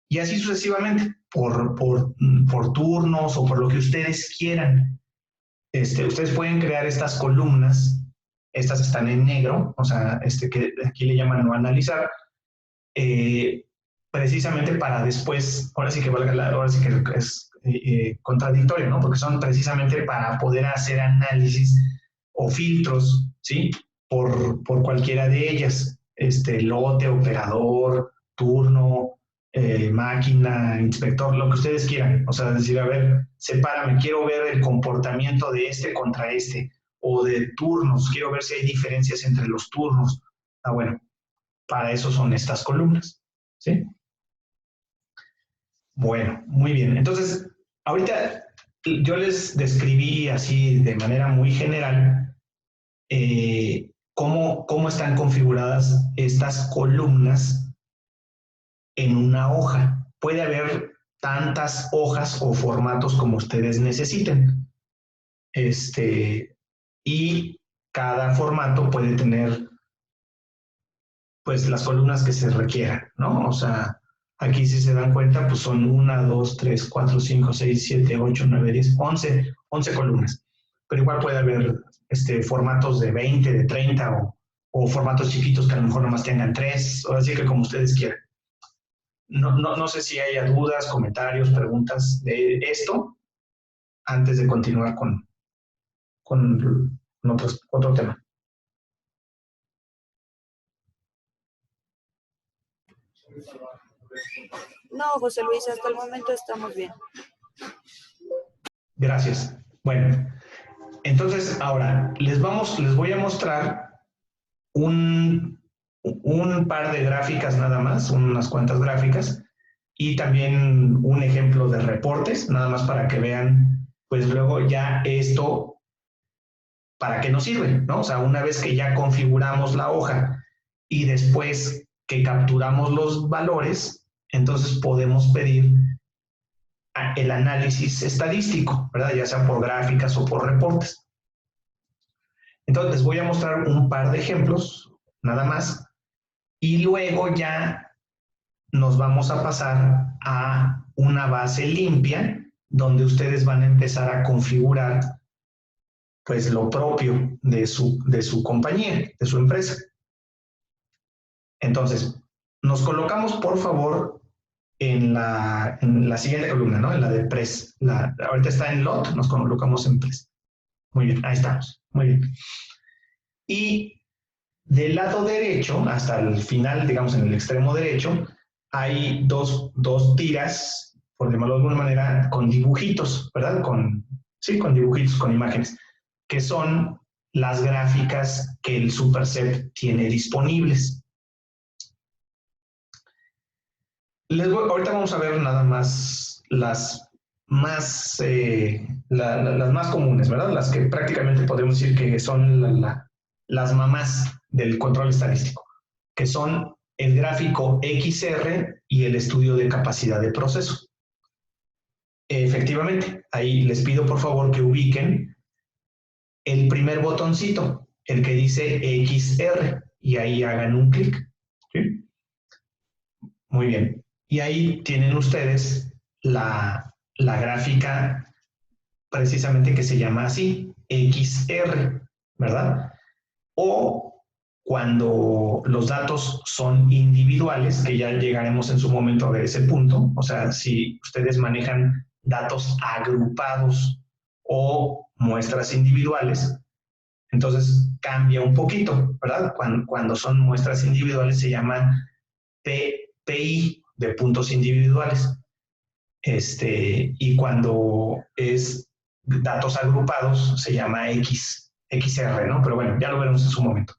Y así sucesivamente, por turnos o por lo que ustedes quieran. Ustedes pueden crear estas columnas, estas están en negro, o sea, que aquí le llaman no analizar, precisamente para después, ahora sí que es contradictorio, ¿no? Porque son precisamente para poder hacer análisis o filtros, ¿sí? Por cualquiera de ellas, lote, operador, turno, máquina, inspector, lo que ustedes quieran. O sea, decir, a ver, sepárame, quiero ver el comportamiento de este contra este, o de turnos, quiero ver si hay diferencias entre los turnos. Ah, bueno, para eso son estas columnas, ¿sí? Bueno, muy bien. Entonces, ahorita yo les describí así de manera muy general cómo están configuradas estas columnas en una hoja. Puede haber tantas hojas o formatos como ustedes necesiten. Y cada formato puede tener pues las columnas que se requieran, ¿no? O sea, aquí si se dan cuenta, pues son 1, 2, 3, 4, 5, 6, 7, 8, 9, 10, 11 columnas. Pero igual puede haber formatos de 20, de 30 o formatos chiquitos que a lo mejor nomás tengan 3, o así que como ustedes quieran. No sé si haya dudas, comentarios, preguntas de esto antes de continuar con otro tema. No, José Luis, hasta el momento estamos bien. Gracias. Bueno, entonces ahora les voy a mostrar un par de gráficas nada más, unas cuantas gráficas, y también un ejemplo de reportes, nada más para que vean, pues luego ya esto, ¿para qué nos sirve? ¿No? O sea, una vez que ya configuramos la hoja y después que capturamos los valores, entonces podemos pedir el análisis estadístico, ¿verdad? Ya sea por gráficas o por reportes. Entonces les voy a mostrar un par de ejemplos, nada más, y luego ya nos vamos a pasar a una base limpia donde ustedes van a empezar a configurar pues lo propio de su compañía, de su empresa. Entonces, nos colocamos por favor en la siguiente columna, ¿no? En la de Press. Ahorita está en Lot, nos colocamos en Press. Muy bien, ahí estamos. Muy bien. Y del lado derecho, hasta el final, digamos en el extremo derecho, hay dos tiras, por llamarlo de alguna manera, con dibujitos, ¿verdad? Sí, con dibujitos, con imágenes, que son las gráficas que el Superset tiene disponibles. Ahorita vamos a ver nada más las más comunes, ¿verdad? Las que prácticamente podemos decir que son las mamás del control estadístico, que son el gráfico XR y el estudio de capacidad de proceso. Efectivamente, ahí les pido por favor que ubiquen el primer botoncito, el que dice XR, y ahí hagan un clic. ¿Sí? Muy bien. Y ahí tienen ustedes la gráfica precisamente que se llama así, XR, ¿verdad? O cuando los datos son individuales, que ya llegaremos en su momento a ver ese punto, o sea, si ustedes manejan datos agrupados o muestras individuales, entonces cambia un poquito, ¿verdad? Cuando son muestras individuales se llama PI de puntos individuales. Y cuando es datos agrupados se llama XR, ¿no? Pero bueno, ya lo veremos en su momento.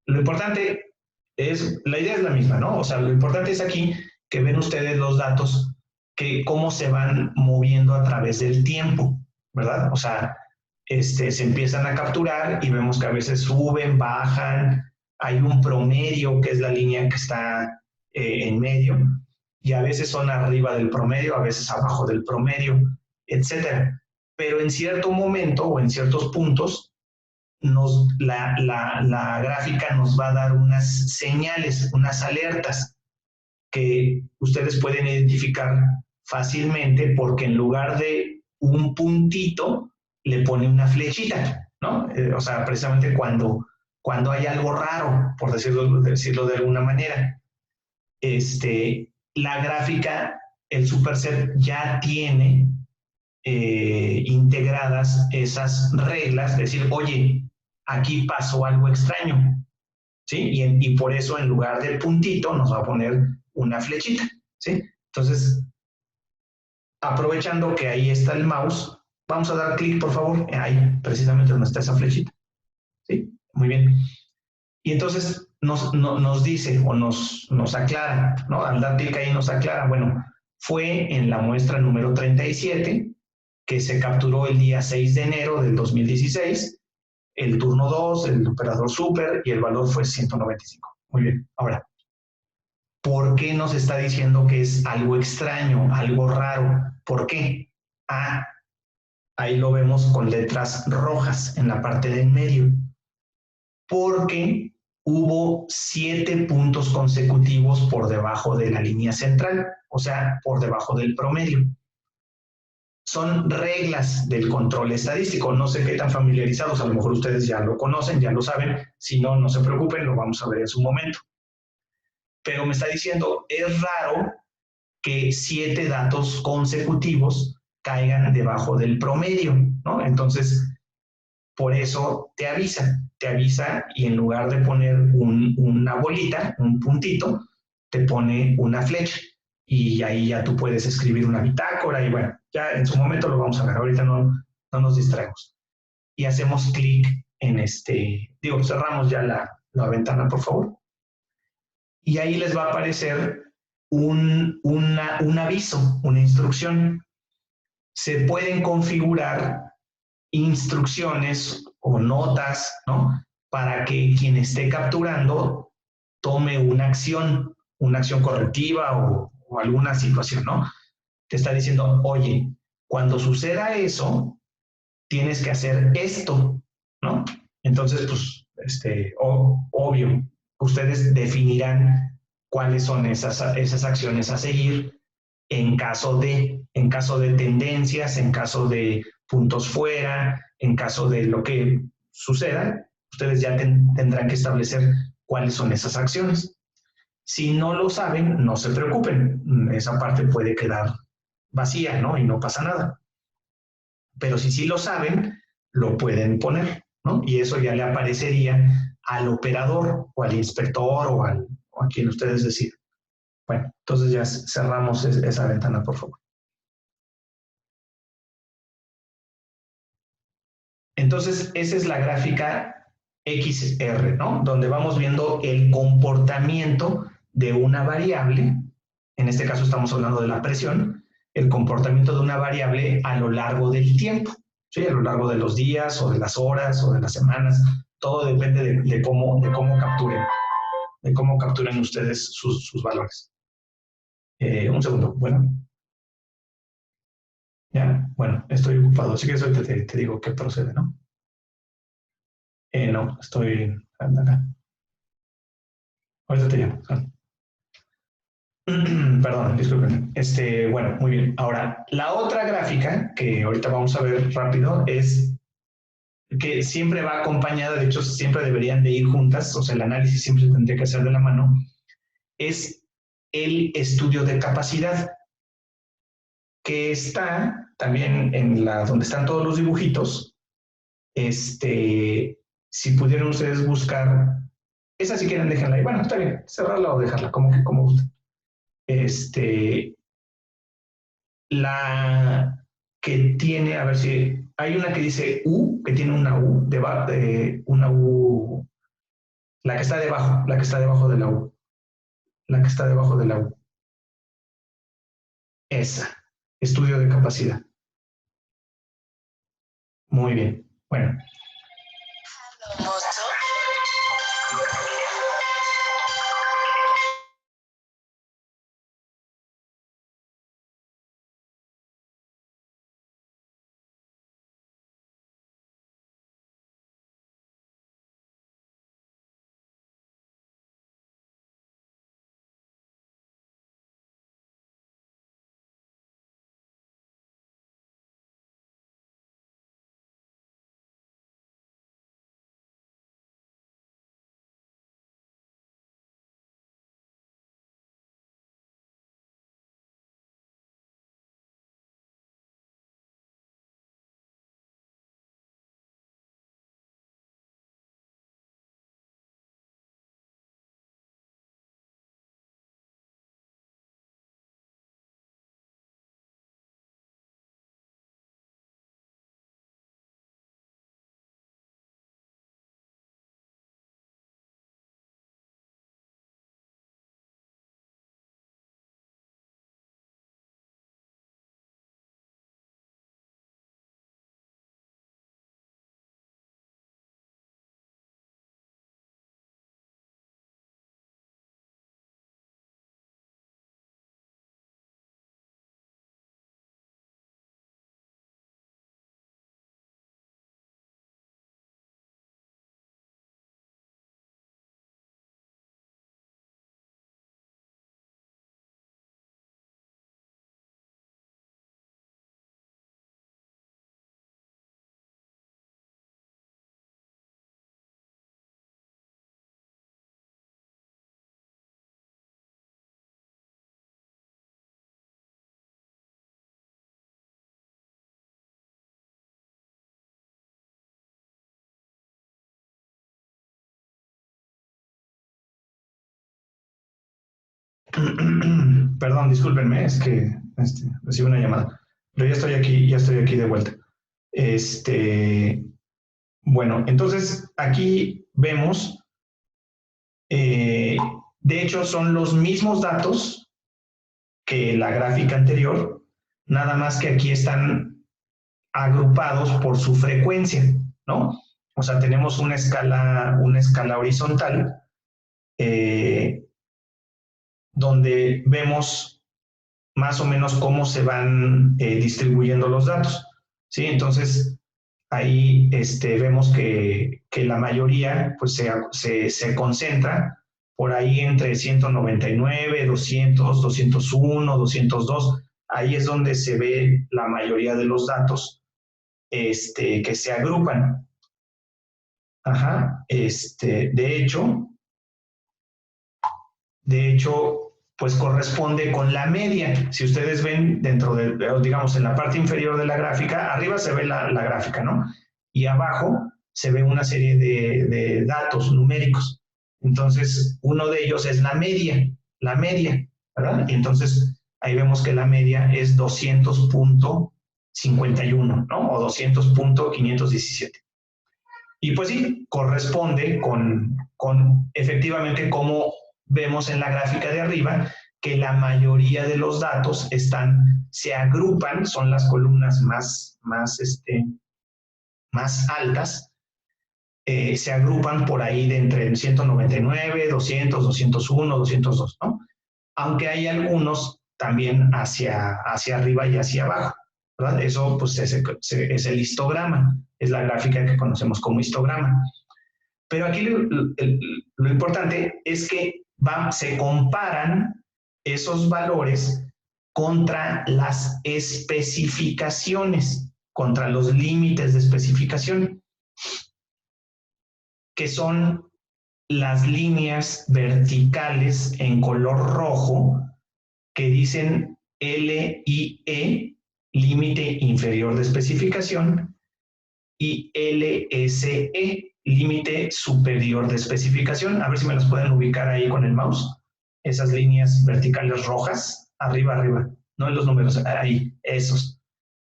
Lo importante es, la idea es la misma, ¿no? O sea, lo importante es aquí que ven ustedes los datos, que cómo se van moviendo a través del tiempo, ¿verdad? O sea, se empiezan a capturar y vemos que a veces suben, bajan, hay un promedio que es la línea que está en medio, y a veces son arriba del promedio, a veces abajo del promedio, etcétera. Pero en cierto momento o en ciertos puntos, la gráfica nos va a dar unas señales, unas alertas que ustedes pueden identificar fácilmente porque en lugar de un puntito le pone una flechita, ¿no? O sea, precisamente cuando hay algo raro, por decirlo de alguna manera. La gráfica, el superset ya tiene integradas esas reglas, es decir, oye, aquí pasó algo extraño, ¿sí? Y por eso en lugar del puntito nos va a poner una flechita, ¿sí? Entonces, aprovechando que ahí está el mouse, vamos a dar clic, por favor, ahí, precisamente donde está esa flechita, ¿sí? Muy bien. Y entonces nos dice o nos aclara, ¿no? Al dar clic ahí nos aclara, bueno, fue en la muestra número 37 que se capturó el día 6 de enero del 2016, el turno 2, el operador super, y el valor fue 195. Muy bien, ahora, ¿por qué nos está diciendo que es algo extraño, algo raro? ¿Por qué? Ah, ahí lo vemos con letras rojas en la parte de en medio. Porque hubo 7 puntos consecutivos por debajo de la línea central, o sea, por debajo del promedio. Son reglas del control estadístico. No sé qué tan familiarizados, a lo mejor ustedes ya lo conocen, ya lo saben. Si no, no se preocupen, lo vamos a ver en su momento. Pero me está diciendo, es raro que 7 datos consecutivos caigan debajo del promedio, ¿no? Entonces, por eso te avisa y en lugar de poner una bolita, un puntito, te pone una flecha. Y ahí ya tú puedes escribir una bitácora y bueno, ya en su momento lo vamos a ver, ahorita no nos distraemos. Y hacemos clic en cerramos ya la ventana, por favor. Y ahí les va a aparecer un aviso, una instrucción. Se pueden configurar instrucciones o notas, ¿no? Para que quien esté capturando tome una acción correctiva o alguna situación, ¿no? Te está diciendo, oye, cuando suceda eso, tienes que hacer esto, ¿no? Entonces, pues, obvio, ustedes definirán cuáles son esas acciones a seguir en caso de tendencias, en caso de puntos fuera, en caso de lo que suceda, ustedes ya tendrán que establecer cuáles son esas acciones. Si no lo saben, no se preocupen, esa parte puede quedar vacía, ¿no? Y no pasa nada. Pero si sí lo saben, lo pueden poner, ¿no? Y eso ya le aparecería al operador o al inspector o a quien ustedes decidan. Bueno, entonces ya cerramos esa ventana, por favor. Entonces, esa es la gráfica XR, ¿no? Donde vamos viendo el comportamiento de una variable, en este caso estamos hablando de la presión, el comportamiento de una variable a lo largo del tiempo, ¿sí? A lo largo de los días o de las horas o de las semanas, todo depende de cómo capturen ustedes sus valores. Un segundo, bueno. Ya, bueno, estoy ocupado, así que eso te digo que procede, ¿no? No, estoy acá. Ahorita te llamo. Perdón, disculpen. Bueno, muy bien. Ahora, la otra gráfica que ahorita vamos a ver rápido es que siempre va acompañada, de hecho, siempre deberían de ir juntas, o sea, el análisis siempre tendría que ser de la mano, es el estudio de capacidad, que está también en donde están todos los dibujitos, si pudieran ustedes buscar, esa si quieren déjenla ahí, bueno, está bien, cerrarla o dejarla, como gusten. La que tiene, a ver si, hay una que dice U, que tiene una U, una U, la que está debajo, la que está debajo de la U, la que está debajo de la U. Esa, estudio de capacidad. Muy bien, bueno. Perdón, discúlpenme, es que recibo una llamada. Pero ya estoy aquí de vuelta. Bueno, entonces aquí vemos, de hecho son los mismos datos que la gráfica anterior, nada más que aquí están agrupados por su frecuencia, ¿no? O sea, tenemos una escala horizontal donde vemos más o menos cómo se van distribuyendo los datos, ¿sí? Entonces, ahí vemos que la mayoría pues, se concentra por ahí entre 199, 200, 201, 202. Ahí es donde se ve la mayoría de los datos que se agrupan. Ajá, de hecho, pues corresponde con la media. Si ustedes ven dentro de, digamos, en la parte inferior de la gráfica, arriba se ve la gráfica, ¿no? Y abajo se ve una serie de datos numéricos. Entonces, uno de ellos es la media, ¿verdad? Y entonces, ahí vemos que la media es 200.51, ¿no? O 200.517. Y pues sí, corresponde con efectivamente cómo vemos en la gráfica de arriba que la mayoría de los datos se agrupan, son las columnas más altas, se agrupan por ahí de entre 199, 200, 201, 202, ¿no? Aunque hay algunos también hacia arriba y hacia abajo, ¿verdad? Eso pues es el histograma, es la gráfica que conocemos como histograma. Pero aquí lo importante es que se comparan esos valores contra las especificaciones, contra los límites de especificación, que son las líneas verticales en color rojo que dicen LIE, límite inferior de especificación, y LSE, límite superior de especificación. A ver si me las pueden ubicar ahí con el mouse. Esas líneas verticales rojas, arriba, arriba, no en los números, ahí, esos.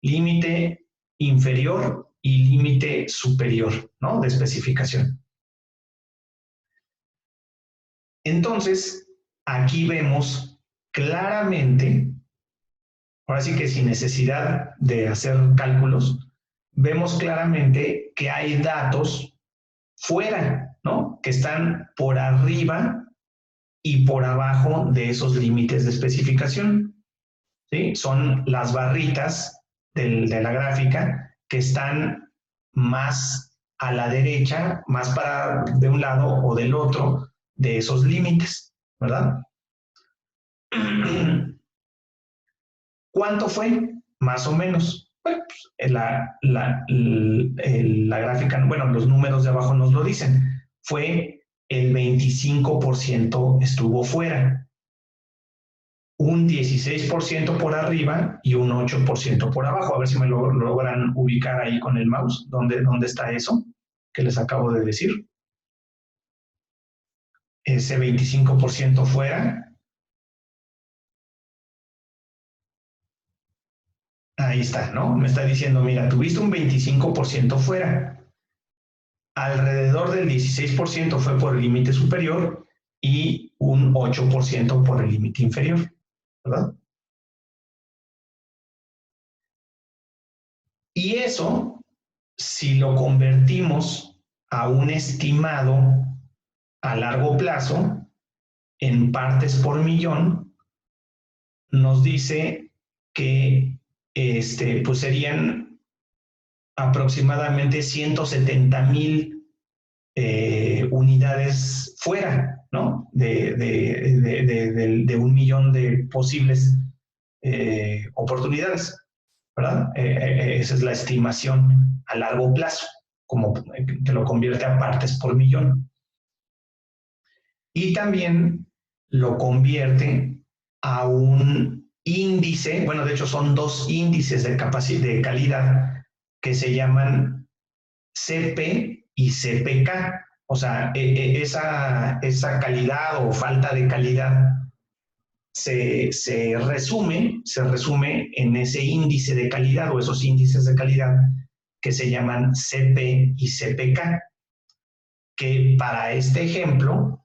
Límite inferior y límite superior, ¿no? De especificación. Entonces, aquí vemos claramente, ahora sí que sin necesidad de hacer cálculos, vemos claramente que hay datos fuera, ¿no? Que están por arriba y por abajo de esos límites de especificación, ¿sí? Son las barritas de la gráfica que están más a la derecha, más para de un lado o del otro de esos límites, ¿verdad? ¿Cuánto fue? Más o menos. Bueno, pues, la gráfica, bueno, los números de abajo nos lo dicen. Fue el 25% estuvo fuera, un 16% por arriba y un 8% por abajo. A ver si me lo logran ubicar ahí con el mouse. ¿Dónde está eso que les acabo de decir? Ese 25% fuera. Ahí está, ¿no? Me está diciendo, mira, tuviste un 25% fuera. Alrededor del 16% fue por el límite superior y un 8% por el límite inferior, ¿verdad? Y eso, si lo convertimos a un estimado a largo plazo, en partes por millón, nos dice que pues serían aproximadamente 170,000 unidades fuera, ¿no? De 1 millón de posibles oportunidades, ¿verdad? Esa es la estimación a largo plazo, como que lo convierte a partes por millón. Y también lo convierte a un índice, bueno, de hecho son dos índices de calidad que se llaman CP y CPK. O sea, esa calidad o falta de calidad se resume en ese índice de calidad o esos índices de calidad que se llaman CP y CPK, que para este ejemplo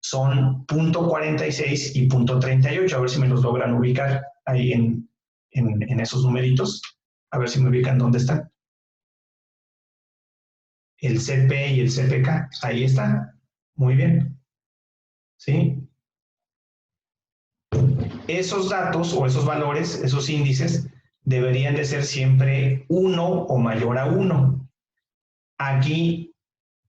son .46 y .38. A ver si me los logran ubicar ahí en esos numeritos. A ver si me ubican dónde están. El CP y el CPK. Ahí está. Muy bien. ¿Sí? Esos datos o esos valores, esos índices, deberían de ser siempre 1 o mayor a 1. Aquí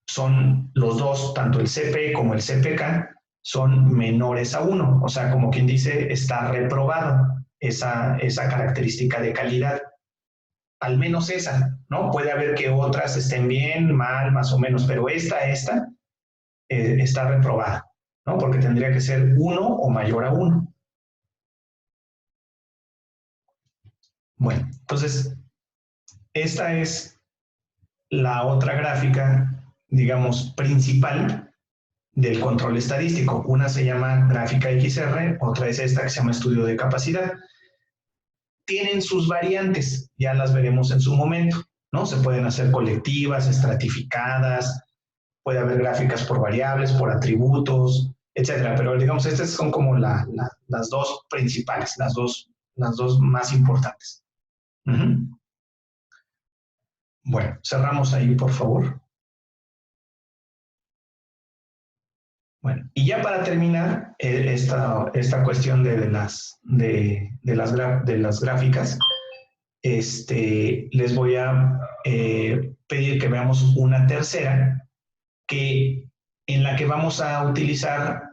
son los dos, tanto el CP como el CPK, son menores a 1. O sea, como quien dice, está reprobado esa característica de calidad. Al menos esa, ¿no? Puede haber que otras estén bien, mal, más o menos, pero esta está reprobada, ¿no? Porque tendría que ser 1 o mayor a 1. Bueno, entonces, esta es la otra gráfica, digamos, principal del control estadístico. Una se llama gráfica XR, otra es esta que se llama estudio de capacidad. Tienen sus variantes, ya las veremos en su momento, ¿no? Se pueden hacer colectivas, estratificadas, puede haber gráficas por variables, por atributos, etcétera. Pero digamos, estas son como las dos principales, las dos más importantes. Bueno, cerramos ahí, por favor. Bueno, y ya para terminar esta cuestión de las gráficas, les voy a pedir que veamos una tercera, en la que vamos a utilizar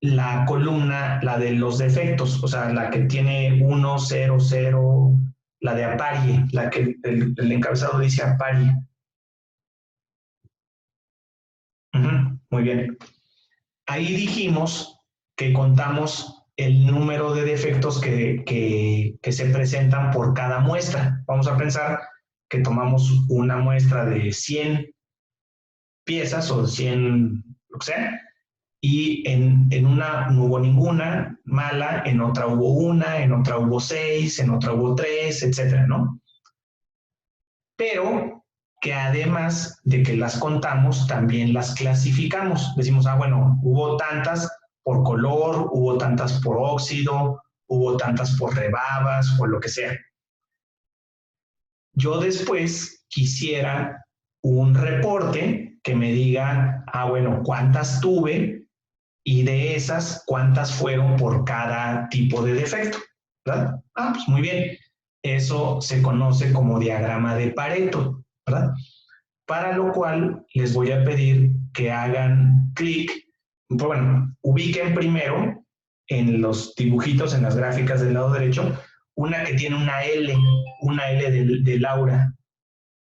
la columna, la de los defectos, o sea, la que tiene 1, 0, 0, la de aparie, la que el encabezado dice aparie. Muy bien. Ahí dijimos que contamos el número de defectos que se presentan por cada muestra. Vamos a pensar que tomamos una muestra de 100 piezas o 100, lo que sea, y en una no hubo ninguna mala, en otra hubo una, en otra hubo 6, en otra hubo 3, etcétera, ¿no? Pero que además de que las contamos, también las clasificamos. Decimos, bueno, hubo tantas por color, hubo tantas por óxido, hubo tantas por rebabas o lo que sea. Yo después quisiera un reporte que me diga, bueno, cuántas tuve y de esas, cuántas fueron por cada tipo de defecto, ¿verdad? Pues muy bien. Eso se conoce como diagrama de Pareto, ¿verdad? Para lo cual les voy a pedir que hagan clic, bueno, ubiquen primero en los dibujitos, en las gráficas del lado derecho, una que tiene una L de Laura,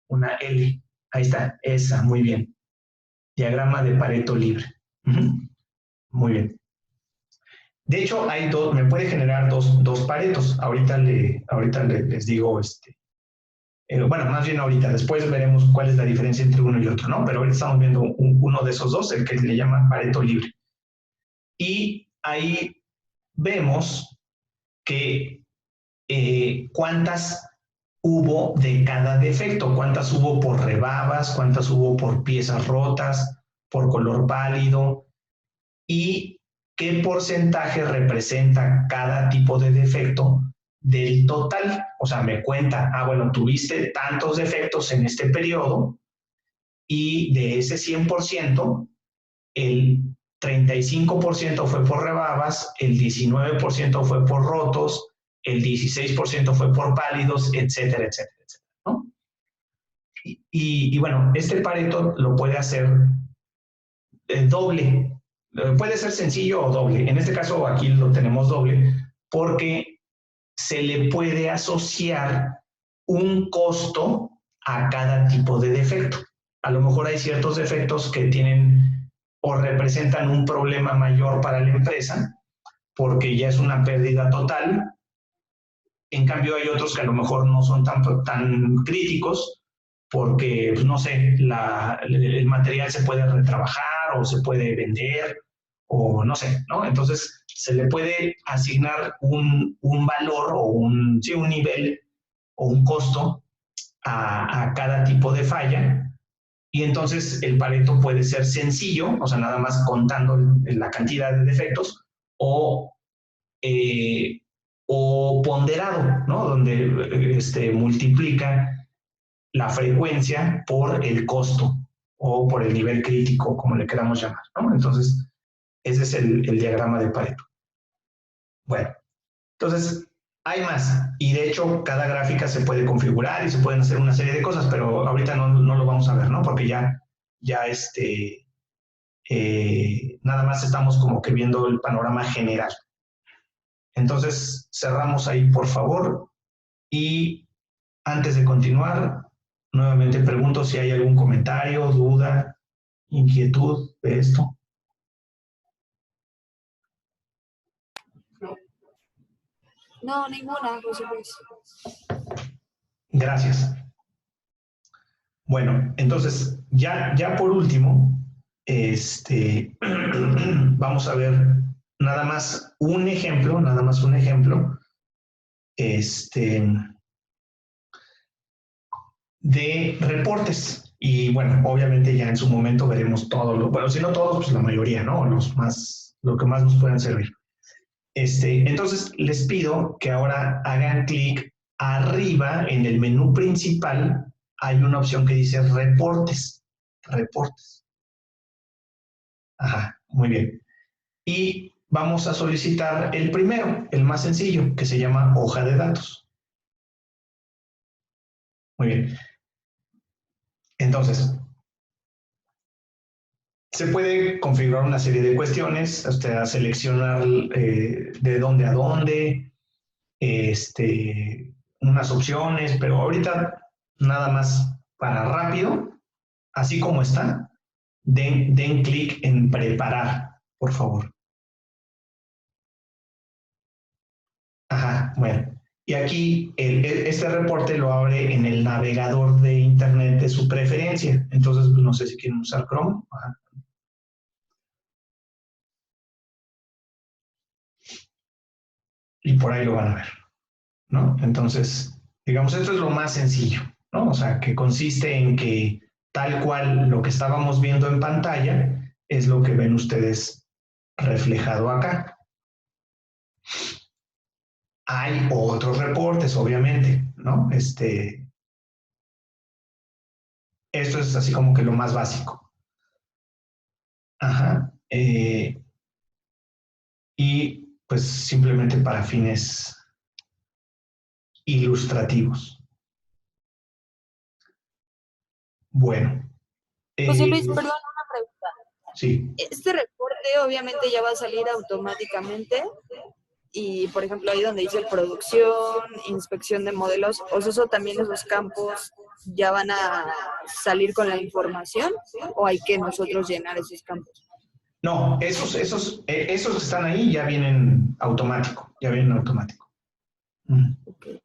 una L. Ahí está, esa, muy bien. Diagrama de Pareto libre. Muy bien. De hecho, hay dos, me puede generar dos paretos. Ahorita les digo, bueno, más bien ahorita, después veremos cuál es la diferencia entre uno y otro, ¿no? Pero ahorita estamos viendo uno de esos dos, el que le llama Pareto libre. Y ahí vemos que cuántas hubo de cada defecto, cuántas hubo por rebabas, cuántas hubo por piezas rotas, por color pálido, y qué porcentaje representa cada tipo de defecto del total. O sea, me cuenta, bueno, tuviste tantos defectos en este periodo y de ese 100%, el 35% fue por rebabas, el 19% fue por rotos, el 16% fue por pálidos, etcétera, etcétera, etcétera, ¿no? Y bueno, este Pareto lo puede hacer doble. Puede ser sencillo o doble. En este caso aquí lo tenemos doble porque se le puede asociar un costo a cada tipo de defecto. A lo mejor hay ciertos defectos que tienen o representan un problema mayor para la empresa porque ya es una pérdida total. En cambio hay otros que a lo mejor no son tan críticos porque, pues, no sé, el material se puede retrabajar o se puede vender o no sé, ¿no? Entonces se le puede asignar un valor o un nivel o un costo a cada tipo de falla y entonces el Pareto puede ser sencillo, o sea, nada más contando la cantidad de defectos eh, o ponderado, ¿no? Donde multiplica la frecuencia por el costo o por el nivel crítico, como le queramos llamar, ¿no? Entonces, ese es el diagrama de Pareto. Bueno, entonces, hay más. Y de hecho, cada gráfica se puede configurar y se pueden hacer una serie de cosas, pero ahorita no lo vamos a ver, ¿no? Porque ya nada más estamos como que viendo el panorama general. Entonces, cerramos ahí, por favor. Y antes de continuar, nuevamente pregunto si hay algún comentario, duda, inquietud de esto. No, ninguna, José Luis. Gracias. Bueno, entonces, ya por último, vamos a ver nada más un ejemplo, de reportes. Y bueno, obviamente ya en su momento veremos todos, bueno, si no todos, pues la mayoría, ¿no? Lo que más nos puedan servir. Entonces, les pido que ahora hagan clic arriba en el menú principal. Hay una opción que dice reportes. Reportes. Ajá, muy bien. Y vamos a solicitar el primero, el más sencillo, que se llama hoja de datos. Muy bien. Entonces, se puede configurar una serie de cuestiones, hasta seleccionar de dónde a dónde, unas opciones, pero ahorita nada más para rápido, así como está, den clic en preparar, por favor. Ajá, bueno. Y aquí este reporte lo abre en el navegador de Internet de su preferencia. Entonces, pues, no sé si quieren usar Chrome. Ajá. Y por ahí lo van a ver, ¿no? Entonces, digamos, esto es lo más sencillo, ¿no? O sea, que consiste en que tal cual lo que estábamos viendo en pantalla es lo que ven ustedes reflejado acá. Hay otros reportes, obviamente, ¿no? Esto es así como que lo más básico. Ajá. Y pues simplemente para fines ilustrativos. Bueno. José Luis, perdón, una pregunta. Sí. Este reporte obviamente ya va a salir automáticamente y, por ejemplo, ahí donde dice producción, inspección de modelos, o sea, eso también esos campos ya van a salir con la información o hay que nosotros llenar esos campos. No, esos que están ahí ya vienen automático, Okay.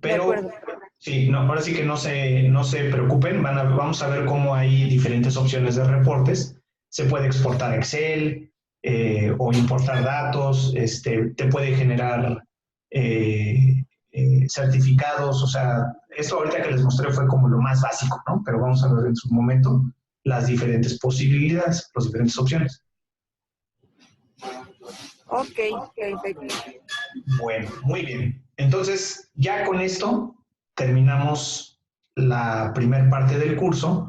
Pero sí, no, ahora sí que no se preocupen, vamos a ver cómo hay diferentes opciones de reportes. Se puede exportar Excel o importar datos, te puede generar certificados, o sea, esto ahorita que les mostré fue como lo más básico, ¿no? Pero vamos a ver en su momento las diferentes posibilidades, las diferentes opciones. Ok, perfecto. Bueno, muy bien. Entonces, ya con esto terminamos la primera parte del curso.